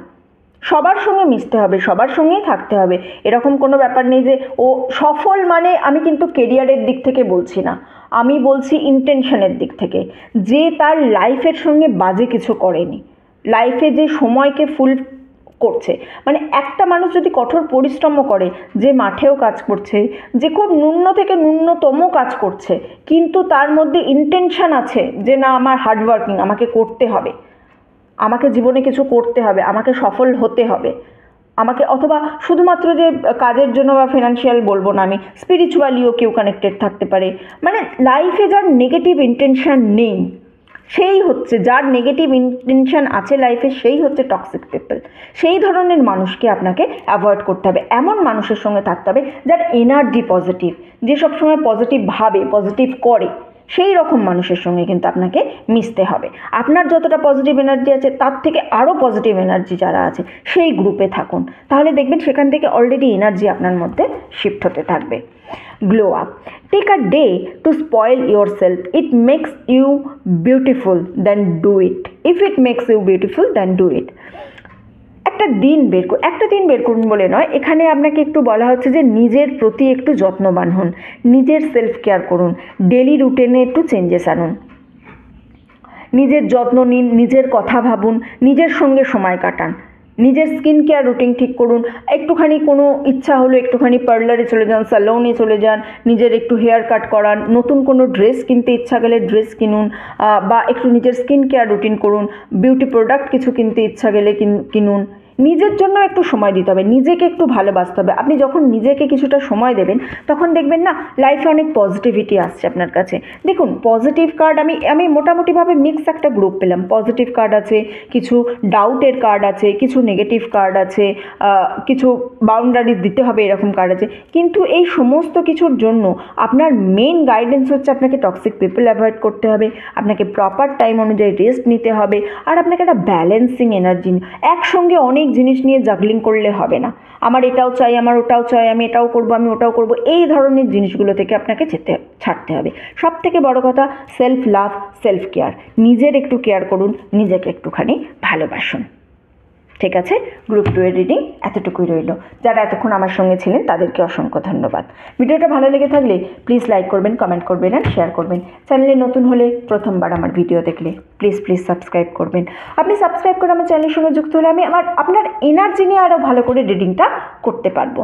সবার সঙ্গে মিশতে হবে, সবার সঙ্গেই থাকতে হবে, এরকম কোনো ব্যাপার নেই যে ও সফল মানে আমি কিন্তু কেরিয়ারের দিক থেকে বলছি না, আমি বলছি ইন্টেনশনের দিক থেকে, যে তার লাইফের সঙ্গে বাজে কিছু করেনি, লাইফে যে সময়কে ফুল করছে। মানে একটা মানুষ যদি কঠোর পরিশ্রমও করে, যে মাঠেও কাজ করছে, যে খুব ন্যূন থেকে ন্যূনতম কাজ করছে, কিন্তু তার মধ্যে ইন্টেনশন আছে যে না আমার হার্ডওয়ার্কিং, আমাকে করতে হবে, আমাকে জীবনে কিছু করতে হবে, আমাকে সফল হতে হবে, আমাকে, অথবা শুধুমাত্র যে কাজের জন্য বা ফিনান্সিয়াল বলবো না, আমি স্পিরিচুয়ালিও কেউ কানেক্টেড থাকতে পারে। মানে লাইফে যার নেগেটিভ ইন্টেনশন নেই, সেই হচ্ছে, যার নেগেটিভ ইন্টেনশন আছে লাইফে, সেই হচ্ছে টক্সিক পিপল। সেই ধরনের মানুষকে আপনাকে অ্যাভয়েড করতে হবে, এমন মানুষের সঙ্গে থাকতে হবে যার এনার্জি পজিটিভ, যে সবসময় পজিটিভ ভাবে, পজিটিভ করে, সেই রকম মানুষের সঙ্গে কিন্তু আপনাকে মিশতে হবে। আপনার যতটা পজিটিভ এনার্জি আছে তার থেকে আরও পজিটিভ এনার্জি যারা আছে সেই গ্রুপে থাকুন, তাহলে দেখবেন সেখান থেকে অলরেডি এনার্জি আপনার মধ্যে শিফট হতে থাকবে। Glow up, take a day to spoil yourself, it makes you beautiful then do it, if it makes you beautiful then do it. একটা দিন বের করুন বলে নয়, এখানে আপনাকে একটু বলা হচ্ছে যে নিজের প্রতি একটু যত্নবান হন, নিজের সেলফ কেয়ার করুন, ডেলি রুটিনে একটু চেঞ্জেস আনুন, নিজের যত্ন নিন, নিজের কথা ভাবুন, নিজের সঙ্গে সময় কাটান, নিজের স্কিন কেয়ার রুটিন ঠিক করুন, একটুখানি কোনো ইচ্ছা হলো একটুখানি পার্লারে চলে যান, স্যালনে চলে যান, নিজের একটু হেয়ার কাট করান, নতুন কোনো ড্রেস কিনতে ইচ্ছা গেলে ড্রেস কিনুন, বা একটু নিজের স্কিন কেয়ার রুটিন করুন, বিউটি প্রোডাক্ট কিছু কিনতে ইচ্ছা গেলে কিনুন। নিজের জন্য একটু সময় দিতে হবে, নিজেকে একটু ভালোবাসতে হবে। আপনি যখন নিজেকে কিছুটা সময় দেবেন তখন দেখবেন না লাইফে অনেক পজিটিভিটি আসছে আপনার কাছে। দেখুন পজিটিভ কার্ড আমি মোটামুটিভাবে মিক্স একটা গ্রুপ পেলাম, পজিটিভ কার্ড আছে, কিছু ডাউটের কার্ড আছে, কিছু নেগেটিভ কার্ড আছে, কিছু বাউন্ডারিজ দিতে হবে এরকম কার্ড আছে। কিন্তু এই সমস্ত কিছুর জন্য আপনার মেন গাইডেন্স হচ্ছে আপনাকে টক্সিক পিপল অ্যাভয়েড করতে হবে, আপনাকে প্রপার টাইম অনুযায়ী রেস্ট নিতে হবে, আর আপনাকে একটা ব্যালেন্সিং এনার্জি, একসঙ্গে অনেক জিনিস নিয়ে জাগলিং করলে হবে না, আমার এটাও চাই, আমার ওটাও চাই, আমি এটাও করব, আমি ওটাও করব, এই ধরনের জিনিসগুলো থেকে আপনাকে ছাড়তে হবে। সব থেকে বড় কথা সেলফ লাভ, সেলফ কেয়ার, নিজের একটু কেয়ার করুন, নিজেকে একটুখানি ভালোবাসুন। ঠিক আছে, গ্রুপ 2 এর রিডিং এতটুকুই রইল। যারা এতক্ষণ আমার সঙ্গে ছিলেন তাদেরকে অসংখ্য ধন্যবাদ। ভিডিওটা ভালো লেগে থাকলে প্লিজ লাইক করবেন, কমেন্ট করবেন আর শেয়ার করবেন। চ্যানেলে নতুন হলে, প্রথমবার আমার ভিডিও দেখলে প্লিজ সাবস্ক্রাইব করবেন। আপনি সাবস্ক্রাইব করে আমার চ্যানেলের সঙ্গে যুক্ত হলে আমি আপনার এনার্জি নিয়ে আরও ভালো করে রিডিংটা করতে পারবো।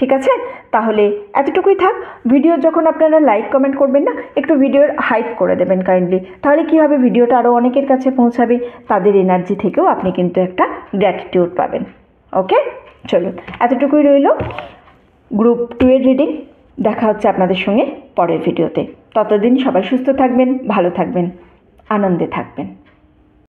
ঠিক আছে, তাহলে এতটুকুই থাক। ভিডিও যখন আপনারা লাইক কমেন্ট করবেন না, একটু ভিডিওর হাইপ করে দেবেন কাইন্ডলি, তাহলে কী হবে, ভিডিওটা আরও অনেকের কাছে পৌঁছাবে, তাদের এনার্জি থেকেও আপনি কিন্তু একটা গ্র্যাটিটিউড পাবেন। ওকে, চলুন এতটুকুই রইল গ্রুপ 2 এর রিডিং। দেখা হচ্ছে আপনাদের সঙ্গে পরের ভিডিওতে। ততদিন সবাই সুস্থ থাকবেন, ভালো থাকবেন, আনন্দে থাকবেন।